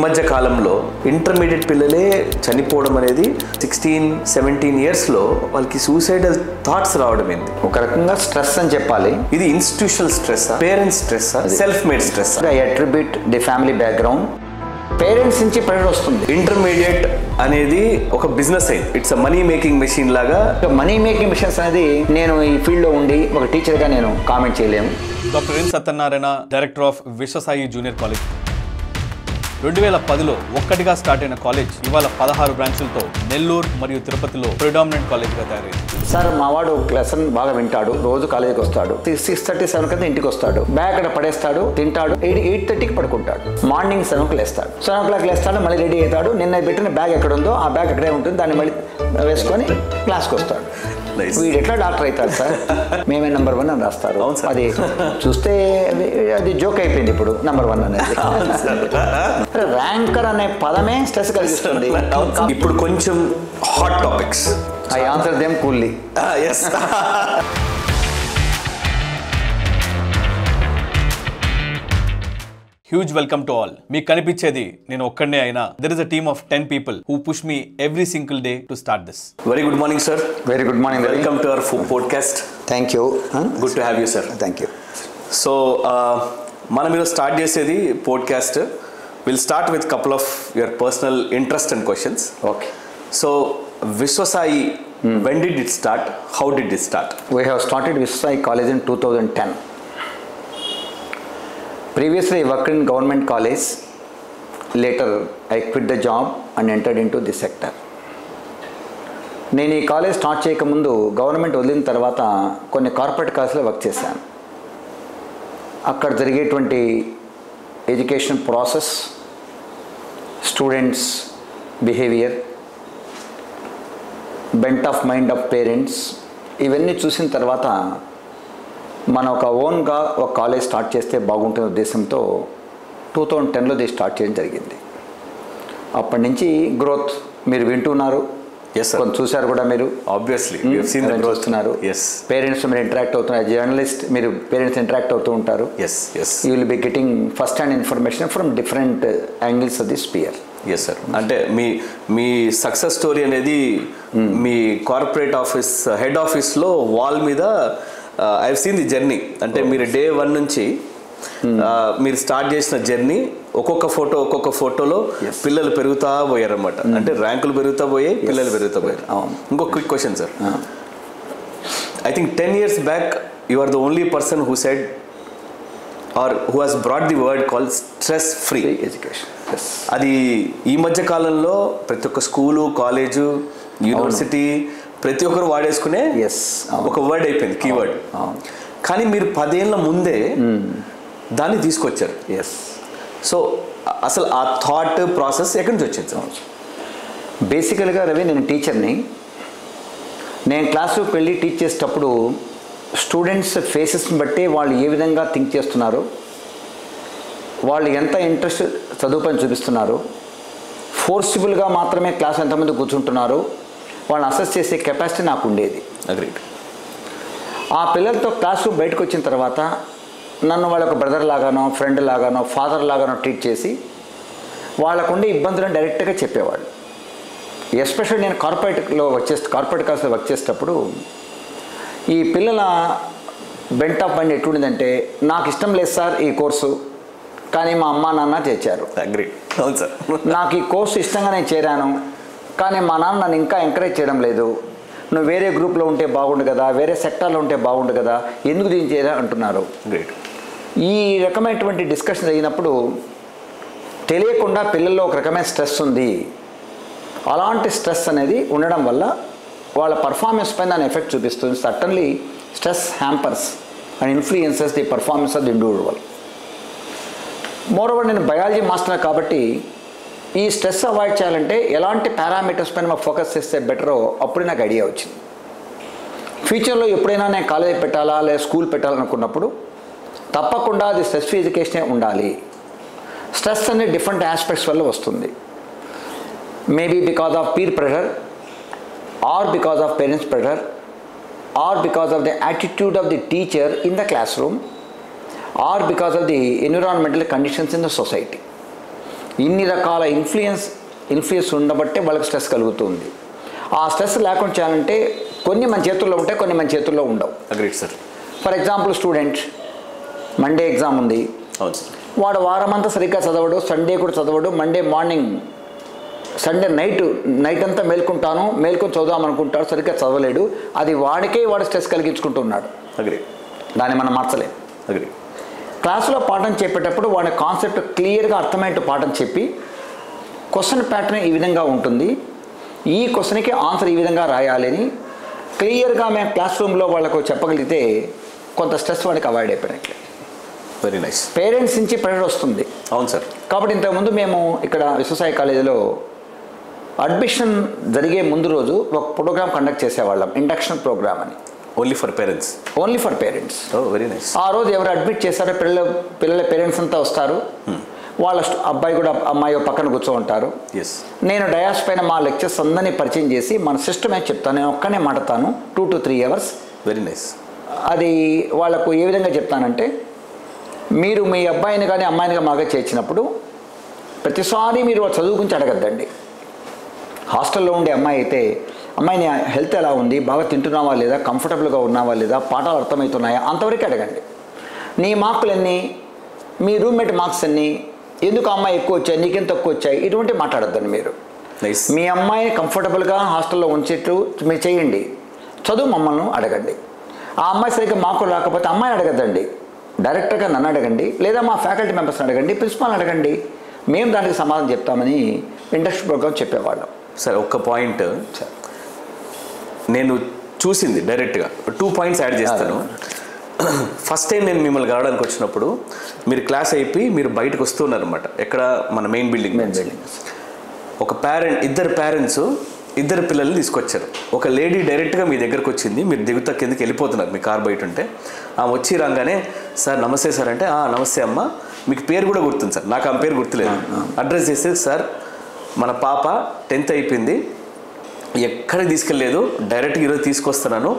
మధ్య కాలంలో ఇంటర్మీడియట్ పిల్లలే చనిపోవడం అనేది 16-17 ఇయర్స్లో వాళ్ళకి సూసైడల్ థాట్స్ రావడం ఏంది? ఒక రకంగా స్ట్రెస్ అని చెప్పాలి. ఇది institutional stress, parents stress, self made stress? I attribute the family background, parents నుంచి ప్రెషర్ వస్తుంది. ఇంటర్మీడియట్ అనేది ఒక బిజినెస్ అయింది. It's a money making machine లాగా. మనీ మేకింగ్ మిషన్స్ అనేది నేను ఈ ఫీల్డ్లో ఉండి ఒక టీచర్గా నేను కామెంట్ చేయలేము. Doctor N Satyanarayana, director of Vishwasai junior college. 2010లో ఒక్కటిగా స్టార్ట్ అయిన కాలేజ్ ఇవాళ 16 బ్రాంచులతో నెల్లూరు మరియు తిరుపతిలో ప్రిడామినెంట్ కాలేజ్గా తయారైంది. సార్ మా వాడు లెసన్ బాగా వింటాడు, రోజు కాలేజీకి వస్తాడు. 6:30-7 కదా ఇంటికి వస్తాడు, బ్యాగ్ అక్కడ పడేస్తాడు, తింటాడు, 8:30కి పడుకుంటాడు. మార్నింగ్ 7 లేస్తాడు, 7 లేస్తాడు, మళ్ళీ రెడీ అవుతాడు. నిన్న పెట్టిన బ్యాగ్ ఎక్కడ ఉందో ఆ బ్యాగ్ అక్కడే ఉంటుంది, దాన్ని మళ్ళీ వేసుకొని క్లాస్కి వస్తాడు. వీడు ఎట్లా డాక్టర్ అవుతాడు సార్? మేమే నెంబర్ 1 అని రాస్తారు. అది చూస్తే అది జోక్ అయిపోయింది ఇప్పుడు నెంబర్ 1 అనేది. ర్యాంకర్ అనే పదమే స్ట్రెస్ కలిగిస్తుంది. ఇప్పుడు కొంచెం hot topics. I answer them coolly. Yes. Huge welcome to all. మీకు కనిపించేది నేను ఒక్కడనే అయినా there is a team of 10 people who push me every single day to start this. Very good morning sir. Very good morning. Welcome to our podcast. Thank you. Good to have you sir. Thank you. So మనం ఈరోజు start చేసేది podcast. Will start with couple of your personal interest and questions. Okay. So Viswasai, when did it start? How did it start? We have started Viswasai College in 2010. Previously, I worked in government college. Later, I quit the job and entered into this sector. నేను ఈ college start చేయకముందు government వదిలిన తర్వాత కొన్ని corporate కాలేజ్లో work చేశాను. అక్కడ జరిగేటువంటి education process, students behaviour, bent of mind of parents, ఇవన్నీ చూసిన తర్వాత మనం ఒక ఓన్గా ఒక కాలేజ్ స్టార్ట్ చేస్తే బాగుంటున్న ఉద్దేశంతో 2010లో ఇది స్టార్ట్ చేయడం జరిగింది. అప్పటి నుంచి గ్రోత్ మీరు వింటున్నారు. కొంచెం చూశారు కూడా మీరు. ఆబ్వియస్లీ చూస్తున్నారు. పేరెంట్స్ మీరు ఇంటరాక్ట్ అవుతున్నారు. జర్నలిస్ట్ మీరు పేరెంట్స్ ఇంటరాక్ట్ అవుతూ ఉంటారు. You will be getting first hand information from different angles of the sphere. Yes sir. అంటే మీ సక్సెస్ స్టోరీ అనేది మీ కార్పొరేట్ ఆఫీస్ హెడ్ ఆఫీస్లో వాల్ మీద I have seen the journey. అంటే మీరు డే 1 నుంచి మీరు స్టార్ట్ చేసిన జర్నీ, ఒక్కొక్క ఫోటోలో పిల్లలు పెరుగుతా పోయారు అనమాట. అంటే ర్యాంకులు పెరుగుతా పోయాయి, పిల్లలు పెరుగుతా పోయారు. ఇంకొక quick question sir. I think 10 years back you are the only person who said or who has brought the word called stress free education. అది ఈ మధ్య కాలంలో ప్రతి ఒక్క స్కూలు, కాలేజు, యూనివర్సిటీ ప్రతి ఒక్కరు వాడేసుకునే ఒక వర్డ్ అయిపోయింది, కీవర్డ్. కానీ మీరు 10 ఏళ్ళ ముందే దాన్ని తీసుకొచ్చారు. సో అసలు ఆ థాట్ ప్రాసెస్ ఎక్కడి నుంచి వచ్చింది సార్? బేసికల్గా రవి, నేను టీచర్ని. నేను క్లాస్లోకి వెళ్ళి టీచ్ చేసేటప్పుడు స్టూడెంట్స్ ఫేసెస్ని బట్టి వాళ్ళు ఏ విధంగా థింక్ చేస్తున్నారు, వాళ్ళు ఎంత ఇంట్రెస్ట్ చదువుపైన చూపిస్తున్నారు, ఫోర్సిబుల్గా మాత్రమే క్లాస్ ఎంతమంది కూర్చుంటున్నారు, వాళ్ళని అసెస్ చేసే కెపాసిటీ నాకు ఉండేది. అగ్రీడ్. ఆ పిల్లలతో క్లాసు బయటకు వచ్చిన తర్వాత నన్ను వాళ్ళ ఒక బ్రదర్ లాగానో, ఫ్రెండ్ లాగానో, ఫాదర్ లాగానో ట్రీట్ చేసి వాళ్ళకుండే ఇబ్బందులను డైరెక్ట్గా చెప్పేవాళ్ళు. ఎస్పెషల్లీ నేను కార్పొరేట్ క్లాస్లో వర్క్ చేసేటప్పుడు ఈ పిల్లల బెంట్ ఆఫ్ మైండ్ ఎట్లుండిందంటే, నాకు ఇష్టం లేదు సార్ ఈ కోర్సు, కానీ మా అమ్మ నాన్న చేర్చారు. అగ్రీ. అవును సార్. నాకు ఈ కోర్సు ఇష్టంగా నేను చేరాను, కానీ మా నాన్న నన్ను ఇంకా ఎంకరేజ్ చేయడం లేదు. నువ్వు వేరే గ్రూప్లో ఉంటే బాగుండు కదా, వేరే సెక్టార్లో ఉంటే బాగుండు కదా, ఎందుకు దీన్ని చేయరా అంటున్నారు. గ్రేట్. ఈ రకమైనటువంటి డిస్కషన్ జరిగినప్పుడు తెలియకుండా పిల్లల్లో ఒక రకమైన స్ట్రెస్ ఉంది. అలాంటి స్ట్రెస్ అనేది ఉండడం వల్ల వాళ్ళ పర్ఫార్మెన్స్ పైన దాని ఎఫెక్ట్ చూపిస్తుంది. Certainly stress hampers and influences the performance of the individual. Moreover నేను బయాలజీ మాస్టర్ కాబట్టి ఈ స్ట్రెస్ అవాయిడ్ చేయాలంటే ఎలాంటి పారామీటర్స్ పైన మాకు ఫోకస్ చేస్తే బెటరో అప్పుడే నాకు ఐడియా వచ్చింది. ఫ్యూచర్లో ఎప్పుడైనా నేను కాలేజ్ పెట్టాలా లేదా స్కూల్ పెట్టాలనుకున్నప్పుడు తప్పకుండా అది స్ట్రెస్ ఫ్రీ ఎడ్యుకేషనే ఉండాలి. స్ట్రెస్ అనేది డిఫరెంట్ ఆస్పెక్ట్స్ వల్ల వస్తుంది. Maybe because of peer pressure, or because of parents' pressure, or because of the attitude of the teacher in the classroom, or because of the environmental conditions in the society. ఇన్ని రకాల influence ఉండబట్టే వాళ్ళకి stress కలుగుతుంది. ఆ stress లేకుండా చేయాలంటే కొన్ని మన చేతుల్లో ఉంటాయి, కొన్ని మన చేతుల్లో ఉండవు. Agreed sir. For example student Monday exam ఉంది, అవును సార్. వాడు వారమంతా సరిగ్గా చదవడు, సండే కూడా చదవడు, మండే మార్నింగ్ సండే నైట్ అంతా మేల్కొని చదువుదాం అనుకుంటాడు, సరిగ్గా చదవలేడు. అది వాడికే వాడు స్ట్రెస్ కలిగించుకుంటున్నాడు. అగ్రీ. దాన్ని మనం మార్చలేం. అగ్రీ. క్లాసులో పాఠం చెప్పేటప్పుడు వాడి కాన్సెప్ట్ క్లియర్గా అర్థమయ్యేట్టు పాఠం చెప్పి క్వశ్చన్ ప్యాటర్న్ ఈ విధంగా ఉంటుంది, ఈ క్వశ్చన్కి ఆన్సర్ ఈ విధంగా రాయాలి అని క్లియర్గా మేము క్లాస్ రూమ్లో వాళ్ళకు చెప్పగలిగితే కొంత స్ట్రెస్ వాడికి అవాయిడ్ అయిపోయినట్లే. Very nice. పేరెంట్స్ నుంచి ప్రెషర్ వస్తుంది. అవును సార్. కాబట్టి ఇంతకుముందు మేము ఇక్కడ విశ్వసాయి కాలేజీలో అడ్మిషన్ జరిగే ముందు రోజు ఒక ప్రోగ్రామ్ కండక్ట్ చేసేవాళ్ళం, ఇండక్షన్ ప్రోగ్రామ్ అని. Only for parents. Only for parents. Very nice. ఆ రోజు ఎవరు అడ్మిట్ చేస్తారో పిల్లల పేరెంట్స్ అంతా వస్తారు, వాళ్ళ అబ్బాయి కూడా అమ్మాయి పక్కన కూర్చోంటారు. నేను డయాస్ పైన మా లెక్చర్స్ అందరినీ పరిచయం చేసి మన సిస్టమ్ ఏం చెప్తాను, నేను ఒక్కనే మాట్లాడతాను 2 to 3 hours. Very nice. అది వాళ్ళకు ఏ విధంగా చెప్తానంటే, మీరు మీ అబ్బాయిని కానీ అమ్మాయిని కానీ మాగా చేర్చినప్పుడు ప్రతిసారి మీరు చదువు గురించి అడగద్దండి. హాస్టల్లో ఉండే అమ్మాయి అయితే, అమ్మాయిని హెల్త్ ఎలా ఉంది, బాగా తింటున్నావా లేదా, కంఫర్టబుల్గా ఉన్నావా లేదా, పాఠాలు అర్థమవుతున్నాయా, అంతవరకు అడగండి. నీ మార్కులు ఎన్ని, మీ రూమ్మేట్ మార్క్స్ ఎన్ని, ఎందుకు అమ్మాయి ఎక్కువ వచ్చాయి, నీకెంత తక్కువ వచ్చాయి, ఇటువంటి మాట్లాడొద్దండి. మీరు మీ అమ్మాయిని కంఫర్టబుల్గా హాస్టల్లో ఉంచేట్టు మీరు చేయండి. చదువు మమ్మల్ని అడగండి. ఆ అమ్మాయి సరిగ్గా మార్కులు రాకపోతే అమ్మాయిని అడగద్దండి, డైరెక్టర్గా నన్ను అడగండి, లేదా మా ఫ్యాకల్టీ మెంబర్స్ని అడగండి, ప్రిన్సిపాల్ని అడగండి, మేము దానికి సమాధానం చెప్తామని ఇండస్ట్రీ ప్రోగ్రామ్ చెప్పేవాళ్ళం. సార్ ఒక్క పాయింట్ నేను చూసింది డైరెక్ట్గా 2 points యాడ్ చేస్తాను. ఫస్ట్ టైం నేను మిమ్మల్ని కలవడానికి వచ్చినప్పుడు మీరు క్లాస్ అయిపోయి మీరు బయటకు వస్తున్నారనమాట. ఎక్కడ మన మెయిన్ బిల్డింగ్. ఒక ఇద్దరు పేరెంట్స్ ఇద్దరు పిల్లల్ని తీసుకొచ్చారు. ఒక లేడీ డైరెక్ట్గా మీ దగ్గరకు వచ్చింది, మీరు దిగుతా కిందకి వెళ్ళిపోతున్నారు, మీ కార్ బయట ఉంటే ఆమె వచ్చి రాగానే సార్ నమస్తే సార్ అంటే, నమస్తే అమ్మ, మీకు పేరు కూడా గుర్తుంది సార్, నాకు ఆమె పేరు గుర్తులేదు. అడ్రస్ చేసేది, సార్ మన పాప 10th అయిపోయింది, ఎక్కడికి తీసుకెళ్ళలేదు, డైరెక్ట్గా ఈరోజు తీసుకొస్తున్నాను,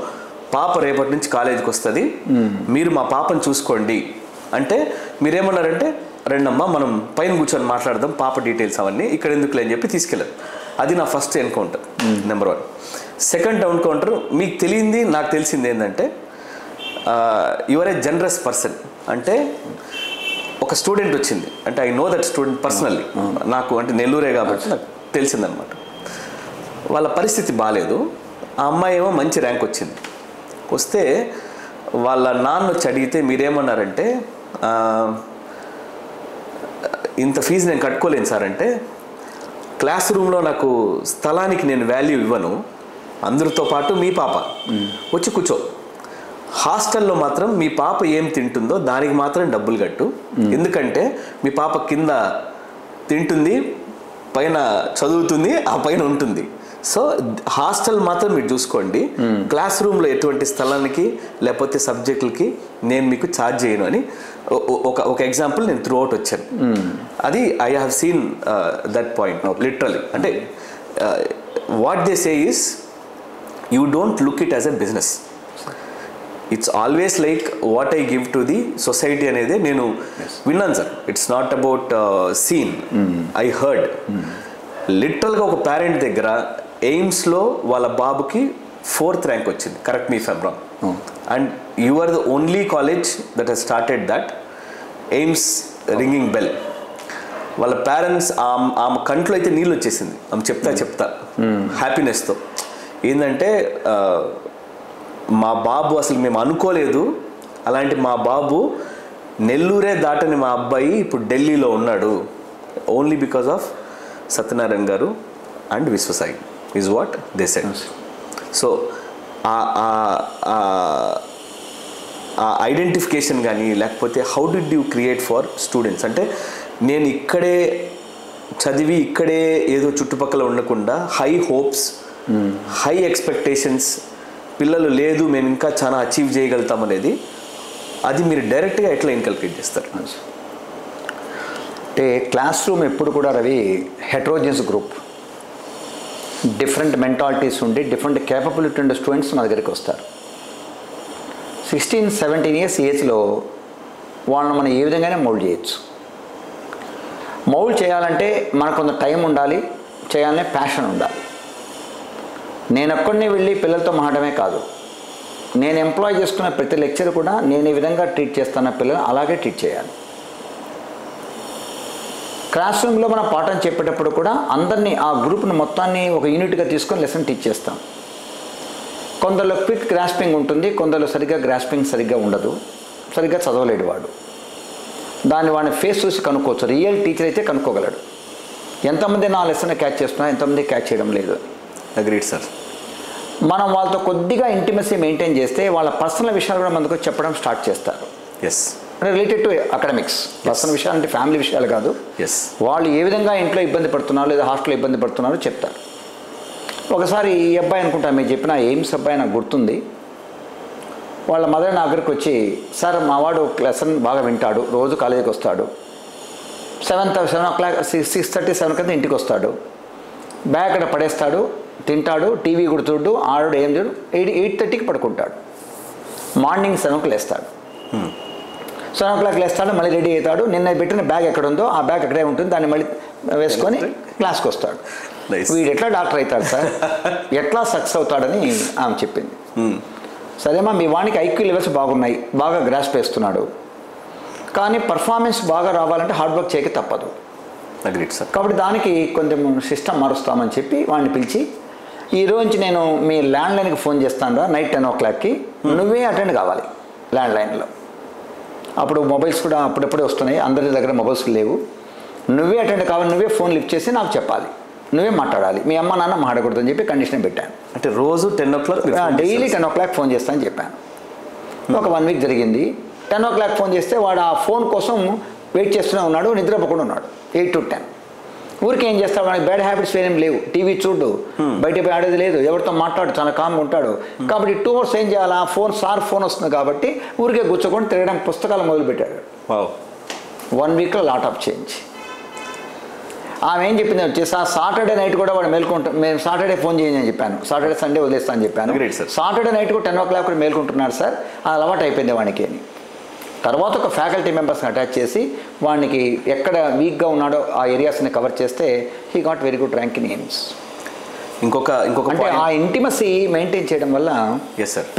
పాప రేపటి నుంచి కాలేజీకి వస్తుంది, మీరు మా పాపను చూసుకోండి అంటే, మీరేమన్నారంటే రెండమ్మ మనం పైన కూర్చొని మాట్లాడదాం, పాప డీటెయిల్స్ అవన్నీ ఇక్కడ ఎందుకులే అని చెప్పి తీసుకెళ్ళారు. అది నా first encounter, number 1. Second encounter మీకు తెలియంది నాకు తెలిసింది ఏంటంటే, యువర్ ఏ జనరస్ పర్సన్. అంటే ఒక స్టూడెంట్ వచ్చింది అంటే, I know that student personally, నాకు అంటే నెల్లూరే కాబట్టి నాకు తెలిసిందనమాట. వాళ్ళ పరిస్థితి బాగాలేదు, ఆ అమ్మాయి ఏమో మంచి ర్యాంక్ వచ్చింది. వస్తే వాళ్ళ నాన్న వచ్చి అడిగితే మీరేమన్నారంటే, ఇంత ఫీజు నేను కట్టుకోలేను సార్ అంటే, క్లాస్ రూమ్లో నాకు స్థలానికి నేను వాల్యూ ఇవ్వను, అందరితో పాటు మీ పాప వచ్చి కూర్చో, హాస్టల్లో మాత్రం మీ పాప ఏం తింటుందో దానికి మాత్రం డబ్బులు కట్టు, ఎందుకంటే మీ పాప కింద తింటుంది, పైన చదువుతుంది, ఆ పైన ఉంటుంది. సో హాస్టల్ మాత్రం మీరు చూసుకోండి, క్లాస్ రూమ్లో ఎటువంటి స్థలానికి లేకపోతే సబ్జెక్టులకి నేను మీకు ఛార్జ్ చేయను అని ఒక ఎగ్జాంపుల్ నేను త్రూ అవుట్ వచ్చాను. అది I have seen that point literally. అంటే what they say is, you don't look it as a business, it's always like what I give to the society అనేది నేను విన్నాను sir. It's not about seen, I heard. లిటరల్గా ఒక parent దగ్గర ఎయిమ్స్లో వాళ్ళ బాబుకి 4th rank వచ్చింది, correct me if I'm wrong, and you are the only college that has started that aims ringing bell. వాళ్ళ పేరెంట్స్ ఆమె కంట్లో అయితే నీళ్ళు వచ్చేసింది, ఆమె చెప్తా హ్యాపీనెస్తో. ఏంటంటే మా బాబు అసలు మేము అనుకోలేదు, అలాంటి మా బాబు నెల్లూరే దాటని మా అబ్బాయి ఇప్పుడు ఢిల్లీలో ఉన్నాడు, ఓన్లీ బికాస్ ఆఫ్ సత్యనారాయణ గారు and Viswasai is what they said. So ఆ ఐడెంటిఫికేషన్ కానీ లేకపోతే how did you create for students అంటే, నేను ఇక్కడే చదివి ఇక్కడే ఏదో చుట్టుపక్కల ఉండకుండా హై హోప్స్, హై ఎక్స్పెక్టేషన్స్, పిల్లలు లేదు మేము ఇంకా చాలా అచీవ్ చేయగలుగుతాం అనేది, అది మీరు డైరెక్ట్గా ఎట్లా ఇన్కల్కేట్ చేస్తారు? అంటే క్లాస్ రూమ్ ఎప్పుడు కూడా రవి హెట్రోజియస్ గ్రూప్, డిఫరెంట్ మెంటాలిటీస్ ఉండి డిఫరెంట్ కేపబిలిటీ ఉండే స్టూడెంట్స్ మా దగ్గరికి వస్తారు. 16-17 years ఏజ్లో వాళ్ళని మనం ఏ విధంగానే మోల్డ్ చేయొచ్చు. మౌల్డ్ చేయాలంటే మనకు కొంత టైం ఉండాలి, చేయాలనే ప్యాషన్ ఉండాలి. నేను ఒక్కడిని వెళ్ళి పిల్లలతో మాట్లాడమే కాదు, నేను ఎంప్లాయ్ చేసుకున్న ప్రతి లెక్చర్ కూడా నేను ఈ విధంగా ట్రీట్ చేస్తున్న పిల్లలు అలాగే ట్రీట్ చేయాలి. క్లాస్ రూమ్లో మనం పాఠం చెప్పేటప్పుడు కూడా అందరినీ ఆ గ్రూప్ని మొత్తాన్ని ఒక యూనిట్గా తీసుకొని లెసన్ టీచ్ చేస్తాం. కొందరిలో క్విక్ గ్రాస్పింగ్ ఉంటుంది, కొందరిలో సరిగ్గా ఉండదు, సరిగ్గా చదవలేడు వాడు. వాడిని ఫేస్ చూసి కనుక్కోవచ్చు. రియల్ టీచర్ అయితే కనుక్కోగలడు ఎంతమంది నా లెసన్ క్యాచ్ చేస్తున్నా, ఎంతమంది క్యాచ్ చేయడం లేదు. Agreed sir. మనం వాళ్ళతో కొద్దిగా ఇంటిమసీ మెయింటైన్ చేస్తే వాళ్ళ పర్సనల్ విషయాలు కూడా మనకు చెప్పడం స్టార్ట్ చేస్తారు. Yes, related to academics. Personal విషయాలు అంటే ఫ్యామిలీ విషయాలు కాదు. ఎస్, వాళ్ళు ఏ విధంగా ఇంట్లో ఇబ్బంది పడుతున్నారు లేదా హాస్టల్లో ఇబ్బంది పడుతున్నారో చెప్తారు. ఒకసారి ఈ అబ్బాయి అనుకుంటా మీరు చెప్పిన ఎయిమ్స్ అబ్బాయి నాకు గుర్తుంది. వాళ్ళ మదర్ నా దగ్గరికి వచ్చి, సార్ మా వాడు లెసన్ బాగా వింటాడు, రోజు కాలేజీకి వస్తాడు, 7:00 6:30 7 కదా ఇంటికి వస్తాడు, బ్యాగ్ అక్కడ పడేస్తాడు, తింటాడు, టీవీ కూడా చూడు, ఆడు ఏం చూడు, 8:30కి పడుకుంటాడు, మార్నింగ్ 7 లేస్తాడు. 7 లేస్తాడు, మళ్ళీ రెడీ అవుతాడు, నిన్న పెట్టిన బ్యాగ్ ఎక్కడ ఉందో ఆ బ్యాగ్ అక్కడే ఉంటుంది, దాన్ని మళ్ళీ వేసుకొని క్లాస్కి వస్తాడు. వీడు ఎట్లా డాక్టర్ అవుతాడు సార్, ఎట్లా సక్సెస్ అవుతాడని ఆమె చెప్పింది. సరేమా, మీ వానికి ఐక్యూ లెవెల్స్ బాగున్నాయి, బాగా గ్రాస్ప్ వేస్తున్నాడు, కానీ పర్ఫార్మెన్స్ బాగా రావాలంటే హార్డ్ వర్క్ చేయక తప్పదు. కాబట్టి దానికి కొంచెం సిస్టమ్ మారుస్తామని చెప్పి వాడిని పిలిచి, ఈరోజు నేను మీ ల్యాండ్లైన్కి ఫోన్ చేస్తాను రా, నైట్ 10 o'clockకి నువ్వే అటెండ్ కావాలి ల్యాండ్లైన్లో. అప్పుడు మొబైల్స్ కూడా అప్పుడప్పుడే వస్తున్నాయి, అందరి దగ్గర మొబైల్స్ లేవు. నువ్వే అటెండ్ కావాలి, నువ్వే ఫోన్ లిఫ్ట్ చేసి నాకు చెప్పాలి, నువ్వే మాట్లాడాలి, మీ అమ్మ నాన్న మాట్లాడకూడదని చెప్పి కండిషన్ పెట్టాను. అంటే రోజు 10 o'clock డైలీ 10 o'clock ఫోన్ చేస్తానని చెప్పాను. ఒక 1 week జరిగింది. 10 o'clock ఫోన్ చేస్తే వాడు ఆ ఫోన్ కోసం వెయిట్ చేస్తూనే ఉన్నాడు, నిద్రపోకుండా ఉన్నాడు 8 to 10. ఊరికి ఏం చేస్తాడు, వాడికి బ్యాడ్ హ్యాబిట్స్ వేరేం లేవు, టీవీ చూడు, బయట పోయి ఆడేది లేదు, ఎవరితో మాట్లాడు, చాలా కామ్గా ఉంటాడు. కాబట్టి 2 hours ఏం చేయాలి, ఆ ఫోన్ వస్తుంది కాబట్టి ఊరికే కూర్చోకుండా తిరగడానికి పుస్తకాలు మొదలుపెట్టాడు. 1 weekలో లాట్ ఆఫ్ చేంజ్. ఆమె ఏం చెప్పింది వచ్చేసి, సాటర్డే నైట్ కూడా వాడు మేల్కొంటాడు, మేము సాటర్డే ఫోన్ చేయండి అని చెప్పాను, సాటర్డే సండే వదిలేస్తా అని చెప్పాను. సాటర్డే నైట్ కూడా 10 o'clock కూడా మేల్కొంటున్నాడు సార్, అది అలవాటు అయిపోయింది వానికి అని. తర్వాత ఒక ఫ్యాకల్టీ మెంబర్స్ని అటాచ్ చేసి వానికి ఎక్కడ వీక్గా ఉన్నాడో ఆ ఏరియాస్ని కవర్ చేస్తే he got very good rank in AIIMS. ఇంకొక అంటే ఆ ఇంటిమసీ మెయింటైన్ చేయడం వల్ల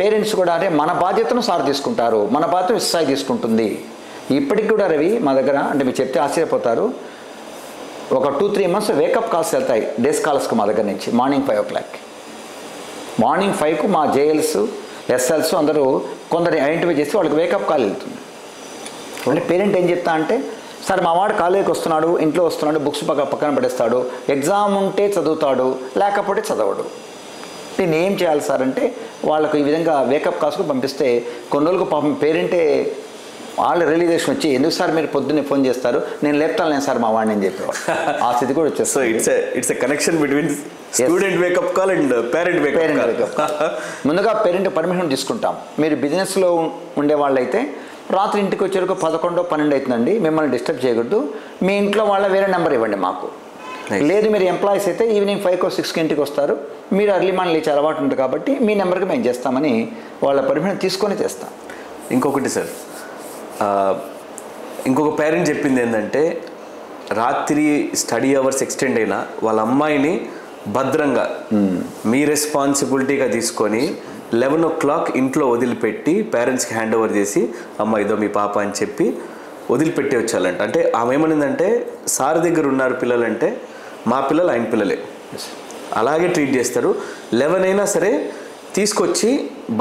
పేరెంట్స్ కూడా అంటే మన బాధ్యతను సార్ తీసుకుంటారు, మన బాధ్యత ఇస్సాయి తీసుకుంటుంది. ఇప్పటికి కూడా రవి మా దగ్గర, అంటే మీరు చెప్తే ఆశ్చర్యపోతారు, ఒక 2-3 months వేకప్ కాల్స్ వెళ్తాయి డేస్ కాల్స్కి మా దగ్గర నుంచి. మార్నింగ్ 5 o'clock, మార్నింగ్ 5కు మా జేఎల్స్ ఎస్ఎల్స్ అందరూ కొందరు ఐడెంటిఫై చేసి వాళ్ళకి వేకప్ కాల్ వెళ్తుంది. అంటే పేరెంట్ ఏం చెప్తా అంటే, సార్ మా వాడు కాలేజీకి వస్తున్నాడు, ఇంట్లో వస్తున్నాడు, బుక్స్ పక్కన పడేస్తాడు, ఎగ్జామ్ ఉంటే చదువుతాడు, లేకపోతే చదవడు, నేను ఏం చేయాలి సార్ అంటే వాళ్ళకు ఈ విధంగా వేకప్ కాల్స్కు పంపిస్తే కొన్ని రోజులకు పాపం పేరెంటే వాళ్ళ రియలైజేషన్ వచ్చి, ఎందుకు సార్ మీరు పొద్దున్నే ఫోన్ చేస్తారు, నేను లేపుతాను సార్ మా వాడిని అని చెప్పేవాడు. ఆ స్థితి కూడా వచ్చేస్తుంది. So it's a connection between student wake up call and parent wake up call. ముందుగా పేరెంట్ పర్మిషన్ తీసుకుంటాం. మీరు బిజినెస్లో ఉండేవాళ్ళు అయితే రాత్రి ఇంటికి వచ్చేవరకు 11, 12 అవుతుందండి, మిమ్మల్ని డిస్టర్బ్ చేయకూడదు, మీ ఇంట్లో వాళ్ళ వేరే నెంబర్ ఇవ్వండి మాకు. లేదు మీరు ఎంప్లాయీస్ అయితే ఈవినింగ్ 5 or 6 ఇంటికి వస్తారు, మీరు అర్లీ మార్నింగ్ లేచి అలవాటు ఉంటుంది కాబట్టి మీ నెంబర్కి మేము చేస్తామని వాళ్ళ పర్మిషన్ తీసుకొని చేస్తాం. ఇంకొకటి సార్, ఇంకొక పేరెంట్ చెప్పింది ఏంటంటే, రాత్రి స్టడీ అవర్స్ ఎక్స్టెండ్ అయినా వాళ్ళ అమ్మాయిని భద్రంగా మీ రెస్పాన్సిబిలిటీగా తీసుకొని 11 o'clock ఇంట్లో వదిలిపెట్టి పేరెంట్స్కి హ్యాండ్ ఓవర్ చేసి, అమ్మ ఇదో మీ పాప అని చెప్పి వదిలిపెట్టి వచ్చాలంట. అంటే ఆమె ఏమనిందంటే, సార్ దగ్గర ఉన్నారు పిల్లలంటే మా పిల్లలు ఆయన పిల్లలే, అలాగే ట్రీట్ చేస్తారు. 11 అయినా సరే తీసుకొచ్చి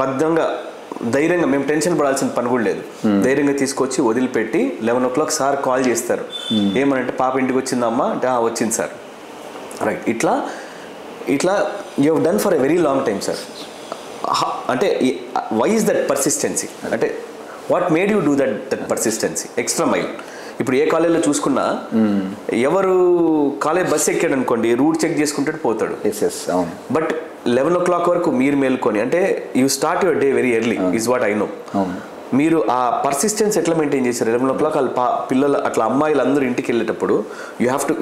భద్రంగా ధైర్యంగా, మేము టెన్షన్ పడాల్సిన పని కూడా లేదు, ధైర్యంగా తీసుకొచ్చి వదిలిపెట్టి 11 o'clock సార్ కాల్ చేస్తారు, ఏమనంటే పాప ఇంటికి వచ్చిందమ్మా అంటే వచ్చింది సార్, రైట్. ఇట్లా you have done for a very long time sir. అంటే వై ఈజ్ దట్ పర్సిస్టెన్సీ, అంటే what made you do that persistency extra mile? ఇప్పుడు ఏ కాలేజీలో చూసుకున్నా ఎవరు కాలేజ్ బస్ ఎక్కాడు అనుకోండి, రూట్ చెక్ చేసుకుంటాడు పోతాడు. బట్ 11 o'clock వరకు మీరు మేల్కొని, అంటే you start your day very early is what I know. మీరు ఆ పర్సిస్టెన్స్ ఎట్లా మెయింటైన్ చేశారు? 11 o'clock వాళ్ళ పిల్లలు అట్లా అమ్మాయిలు అందరూ ఇంటికి వెళ్ళేటప్పుడు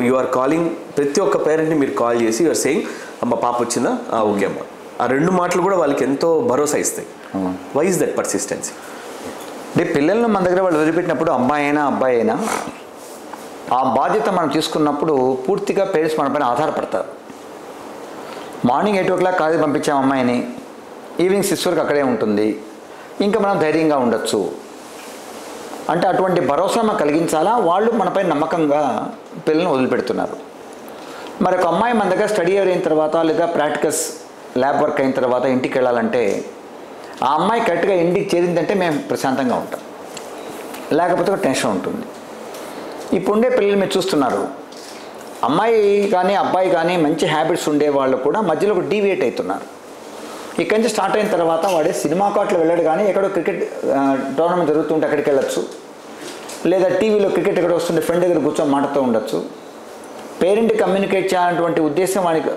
యూ ఆర్ కాలింగ్, ప్రతి ఒక్క పేరెంట్ని మీరు కాల్ చేసి యూఆర్ సేయింగ్ అమ్మ పాప వచ్చిందా, ఓకే అమ్మ. ఆ 2 మాటలు కూడా వాళ్ళకి ఎంతో భరోసా ఇస్తాయి. Why is that persistency? అంటే పిల్లలను మన దగ్గర వాళ్ళు వదిలిపెట్టినప్పుడు అమ్మాయి అయినా అబ్బాయి అయినా ఆ బాధ్యత మనం తీసుకున్నప్పుడు పూర్తిగా పేరెంట్స్ మన పైన ఆధారపడతారు. మార్నింగ్ 8 o'clock కాలేజీ పంపించాం అమ్మాయిని, ఈవినింగ్ 6 వరకు అక్కడే ఉంటుంది, ఇంకా మనం ధైర్యంగా ఉండొచ్చు అంటే అటువంటి భరోసా మనం కలిగించాలా. వాళ్ళు మనపై నమ్మకంగా పిల్లల్ని వదిలిపెడుతున్నారు. మరి ఒక అమ్మాయి మన దగ్గర స్టడీ అవర్ అయిన తర్వాత లేదా ప్రాక్టికల్స్ ల్యాబ్ వర్క్ అయిన తర్వాత ఇంటికి వెళ్ళాలంటే ఆ అమ్మాయి కరెక్ట్గా ఇంటికి చేరిందంటే మేము ప్రశాంతంగా ఉంటాం, లేకపోతే ఒక టెన్షన్ ఉంటుంది. ఇప్పుడుండే పిల్లలు మీరు చూస్తున్నారు, అమ్మాయి కానీ అబ్బాయి కానీ మంచి హ్యాబిట్స్ ఉండే వాళ్ళు కూడా మధ్యలో ఒక డీవియేట్ అవుతున్నారు. ఇక్కడి నుంచి స్టార్ట్ అయిన తర్వాత వాడే సినిమా కాట్లో వెళ్ళాడు కానీ ఎక్కడో క్రికెట్ టోర్నమెంట్ జరుగుతుంటే అక్కడికి వెళ్ళొచ్చు, లేదా టీవీలో క్రికెట్ ఎక్కడ వస్తుంటే ఫ్రెండ్ దగ్గర కూర్చొని మాటతో ఉండొచ్చు. పేరెంట్ కమ్యూనికేట్ చేయాలన్నటువంటి ఉద్దేశం వానికి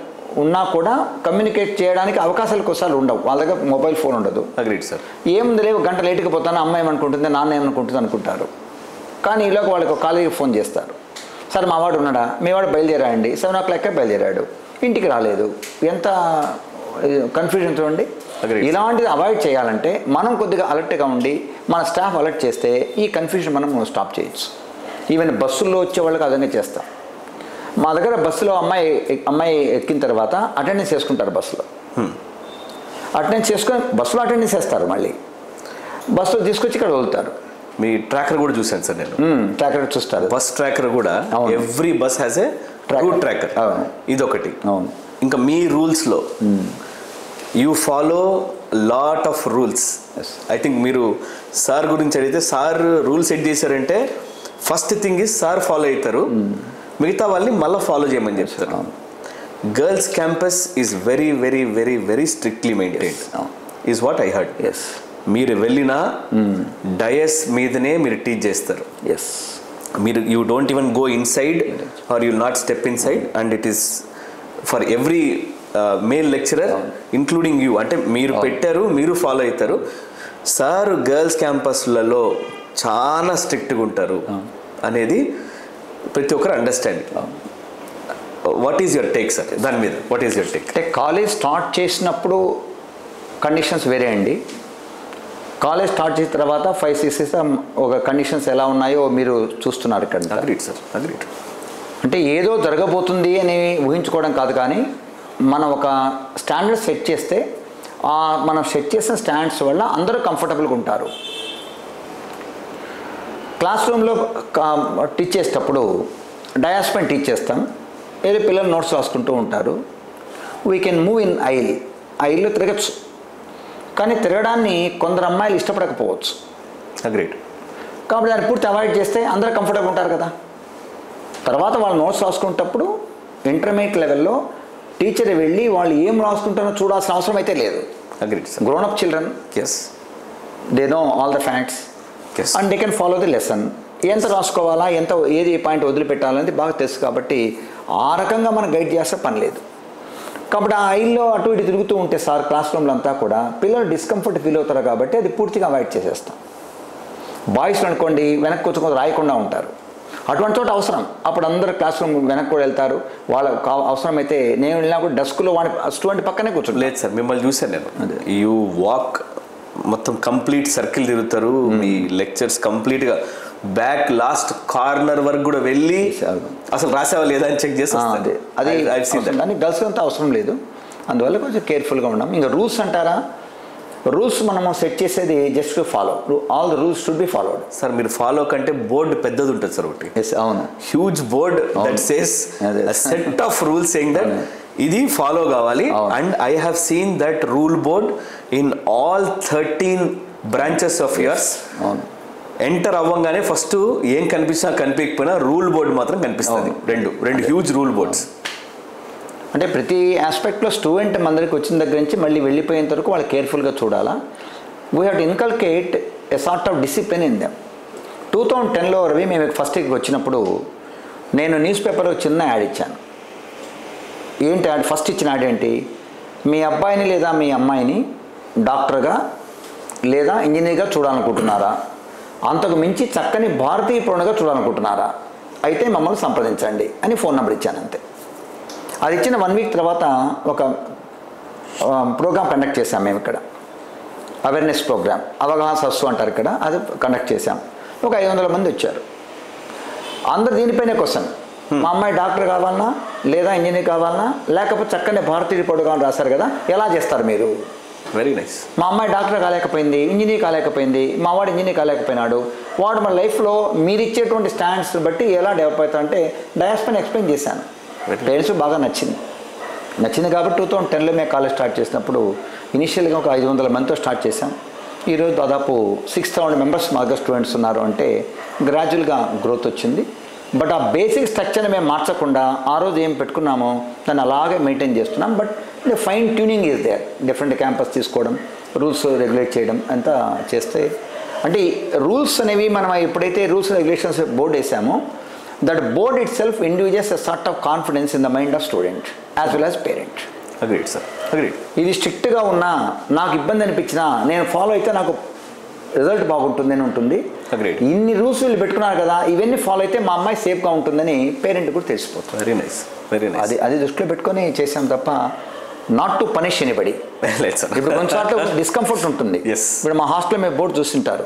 ఉన్నా కూడా కమ్యూనికేట్ చేయడానికి అవకాశాలు కొన్నిసార్లు ఉండవు, వాళ్ళ దగ్గర మొబైల్ ఫోన్ ఉండదు. Agreed sir. ఏముంది లేవు, గంట లేట్కి పోతాను, అమ్మాయి ఏమనుకుంటుంది, నాన్న ఏమనుకుంటుంది అనుకుంటారు. కానీ ఈలోకి వాళ్ళకి ఒక కాలేజీకి ఫోన్ చేస్తారు, సార్ మా వాడు ఉన్నాడా, మీ వాడు బయలుదేరా అండి, 7 o'clock బయలుదేరాడు, ఇంటికి రాలేదు. ఎంత కన్ఫ్యూజన్ చూడండి. ఇలాంటిది అవాయిడ్ చేయాలంటే మనం కొద్దిగా అలర్ట్గా ఉండి మన స్టాఫ్ అలర్ట్ చేస్తే ఈ కన్ఫ్యూజన్ మనం స్టాప్ చేయొచ్చు. ఈవెన్ బస్సుల్లో వచ్చే వాళ్ళకి అదనే చేస్తాం. మా దగ్గర బస్సులో అమ్మాయి ఎక్కిన తర్వాత అటెండెన్స్ చేసుకుంటారు. బస్సులో అటెండెన్స్ చేసుకొని బస్సులో అటెండెన్స్ చేస్తారు, మళ్ళీ బస్సులో తీసుకొచ్చి ఇక్కడ వదులుతారు. మీ ట్రాకర్ కూడా చూశాను సార్ నేను. ట్రాకర్ చూస్తారు. బస్ ట్రాకర్ కూడా every bus has a route tracker. ఇదొకటి. అవును. ఇంకా మీ రూల్స్లో you follow lot of rules. I think మీరు సార్ గురించి అడిగితే సార్ రూల్ సెట్ చేశారంటే first thing is sir follow అవుతారు, మిగతా వాళ్ళని మళ్ళీ ఫాలో చేయమని చెప్తారు. Girls campus is very very very very strictly maintained is what I heard. మీరు వెళ్ళినా డయస్ మీదనే మీరు టీచ్ చేస్తారు. మీరు you don't even go inside are you not step inside and it is for every male lecturer including you. అంటే మీరు పెట్టారు, మీరు ఫాలో అవుతారు. సార్ గర్ల్స్ క్యాంపస్లలో చాలా స్ట్రిక్ట్గా ఉంటారు అనేది ప్రతి ఒక్కరు understanding. What is your take sir దాని మీద? What is your take? అంటే కాలేజ్ స్టార్ట్ చేసినప్పుడు కండిషన్స్ వేరే అండి. కాలేజ్ స్టార్ట్ చేసిన తర్వాత 5-6 years ఒక కండిషన్స్ ఎలా ఉన్నాయో మీరు చూస్తున్నారు ఇక్కడ. Agreed sir, agreed. అంటే ఏదో జరగబోతుంది అని ఊహించుకోవడం కాదు, కానీ మనం ఒక స్టాండర్డ్ సెట్ చేస్తే మనం సెట్ చేసిన స్టాండర్డ్స్ వల్ల అందరూ కంఫర్టబుల్గా ఉంటారు. క్లాస్ రూమ్లో టీచ్ చేసేటప్పుడు డయాస్ పైన టీచ్ చేస్తాం, వేరే పిల్లలు నోట్స్ రాసుకుంటూ ఉంటారు. వీ కెన్ మూవ్ ఇన్ ఐల్లో తిరగచ్చు, కానీ తిరగడాన్ని కొందరు అమ్మాయిలు ఇష్టపడకపోవచ్చు. అగ్రీడ్. కాబట్టి దాన్ని పూర్తి అవాయిడ్ చేస్తే అందరూ కంఫర్టబుల్ ఉంటారు కదా. తర్వాత వాళ్ళు నోట్స్ రాసుకునేటప్పుడు ఇంటర్మీడియట్ లెవెల్లో టీచర్ వెళ్ళి వాళ్ళు ఏం రాసుకుంటారో చూడాల్సిన అవసరం అయితే లేదు. Agreed. Grown up children, they know all the facts and they can follow the lesson. ఎంత రాసుకోవాలా, ఏది పాయింట్ వదిలిపెట్టాలనేది బాగా తెలుసు. కాబట్టి ఆ రకంగా మనం గైడ్ చేస్తే పని లేదు. కాబట్టి ఆ ఐల్లో అటు ఇటు తిరుగుతూ ఉంటే సార్ క్లాస్ రూమ్లో అంతా కూడా పిల్లలు డిస్కంఫర్ట్ ఫీల్ అవుతారు. కాబట్టి అది పూర్తిగా అవాయిడ్ చేసేస్తాం. బాయ్స్లో అనుకోండి వెనక్కి కొంచెం రాయకుండా ఉంటారు, అటువంటి చోట అవసరం అప్పుడు అందరూ క్లాస్ రూమ్ వెనక్కి కూడా వెళ్తారు. వాళ్ళ అవసరమైతే నేను వెళ్ళినా కూడా డెస్క్లో వాడి స్టూడెంట్ పక్కనే కూర్చోండి. లేదు సార్, మిమ్మల్ని చూశాను నేను. యూ వాక్ మొత్తం కంప్లీట్ సర్కిల్ తిరుగుతారు. మీ లెక్చర్స్ కంప్లీట్గా బ్యాక్ లాస్ట్ కార్నర్ వరకు కూడా వెళ్ళి అసలు రాసేవా లేదా అని చెక్ చేసి అది గర్ల్స్ అంతా అవసరం లేదు. అందువల్ల కొంచెం కేర్ఫుల్గా ఉన్నాం. ఇంకా రూల్స్ అంటారా, రూల్స్ మనము సెట్ చేసేది just to follow. All the rules should be followed. Sir మీరు ఫాలో కంటే బోర్డు పెద్దది ఉంటుంది సార్ ఒకటి. అవును, huge board that says set of rules saying that ఇది ఫాలో కావాలి. And I have seen that rule board in all 13 branches of yours. Enter అవ్వగానే first ఏం కనిపిస్తున్నా కనిపించకపోయినా రూల్ బోర్డు మాత్రం కనిపిస్తుంది. రెండు హ్యూజ్ రూల్ బోర్డ్స్. అంటే ప్రతి ఆస్పెక్ట్లో స్టూడెంట్ మన దగ్గరికి వచ్చిన దగ్గర నుంచి మళ్ళీ వెళ్ళిపోయేంత వరకు వాళ్ళు కేర్ఫుల్గా చూడాలా. We have to inculcate a sort of discipline in them. 2010లో రవి మేము ఫస్ట్ ఇయర్కి వచ్చినప్పుడు నేను న్యూస్ పేపర్లో చిన్న యాడ్ ఇచ్చాను. ఏంటి యాడ్? ఫస్ట్ ఇచ్చిన యాడ్ ఏంటి, మీ అబ్బాయిని లేదా మీ అమ్మాయిని డాక్టర్గా లేదా ఇంజనీర్గా చూడాలనుకుంటున్నారా, అంతకు మించి చక్కని భారతీయ పౌరునిగా చూడాలనుకుంటున్నారా, అయితే మమ్మల్ని సంప్రదించండి అని ఫోన్ నెంబర్ ఇచ్చాను అంతే. అది ఇచ్చిన 1 week తర్వాత ఒక ప్రోగ్రామ్ కండక్ట్ చేశాం మేము ఇక్కడ, అవేర్నెస్ ప్రోగ్రామ్, అవగాహన సదస్సు అంటారు ఇక్కడ, అది కండక్ట్ చేశాం. ఒక 500 మంది వచ్చారు. అందరు దీనిపైనే క్వశ్చన్. మా అమ్మాయి డాక్టర్ కావాలన్నా, లేదా ఇంజనీర్ కావాలన్నా, లేకపోతే చక్కని భారతీయ పౌరుడుగా రాశారు కదా, ఎలా చేస్తారు మీరు? Very nice. మా అమ్మాయి డాక్టర్ కాలేకపోయింది, ఇంజనీర్ కాలేకపోయింది, మా వాడు ఇంజనీర్ కాలేకపోయినాడు, వాడు మన లైఫ్లో మీరు ఇచ్చేటువంటి స్టాండ్స్ బట్టి ఎలా డెవలప్ అవుతా అంటే డయాస్పైన ఎక్స్ప్లెయిన్ చేశాను. పేరెంట్స్ బాగా నచ్చింది కాబట్టి 2010లో మేము కాలేజ్ స్టార్ట్ చేసినప్పుడు ఇనిషియల్గా ఒక 500 మందితో స్టార్ట్ చేశాం. ఈరోజు దాదాపు 6000 మెంబర్స్ మా దగ్గర స్టూడెంట్స్ ఉన్నారు. అంటే గ్రాడ్యువల్గా గ్రోత్ వచ్చింది. బట్ ఆ బేసిక్ స్ట్రక్చర్ని మేము మార్చకుండా ఆ రోజు ఏం పెట్టుకున్నామో దాన్ని అలాగే మెయింటైన్ చేస్తున్నాం. But fine tuning is there. Different campus తీసుకోవడం, రూల్స్ రెగ్యులేట్ చేయడం అంతా చేస్తే, అంటే రూల్స్ అనేవి మనం ఎప్పుడైతే రూల్స్ రెగ్యులేషన్స్ బోర్డు వేసామో that board itself individuals a sort of confidence in the mind of student as well as parent. Agreed sir, agreed. ఇది స్ట్రిక్ట్గా ఉన్నా, నాకు ఇబ్బంది అనిపించినా నేను ఫాలో అయితే నాకు రిజల్ట్ బాగుంటుంది అని ఉంటుంది. ఇన్ని రూల్స్ వీళ్ళు పెట్టుకున్నారు కదా, ఇవన్నీ ఫాలో అయితే మా అమ్మాయి సేఫ్గా ఉంటుందని పేరెంట్ కూడా తెలిసిపోతుంది. Very nice, very nice. అది దృష్టిలో పెట్టుకొని చేసాం తప్ప నాట్ టు పనిష్ ఎనీబడి. ఇప్పుడు కొన్నిసార్లు డిస్కంఫర్ట్ ఉంటుంది. ఇప్పుడు మా హాస్టల్లో మీరు బోర్డు చూస్తుంటారు,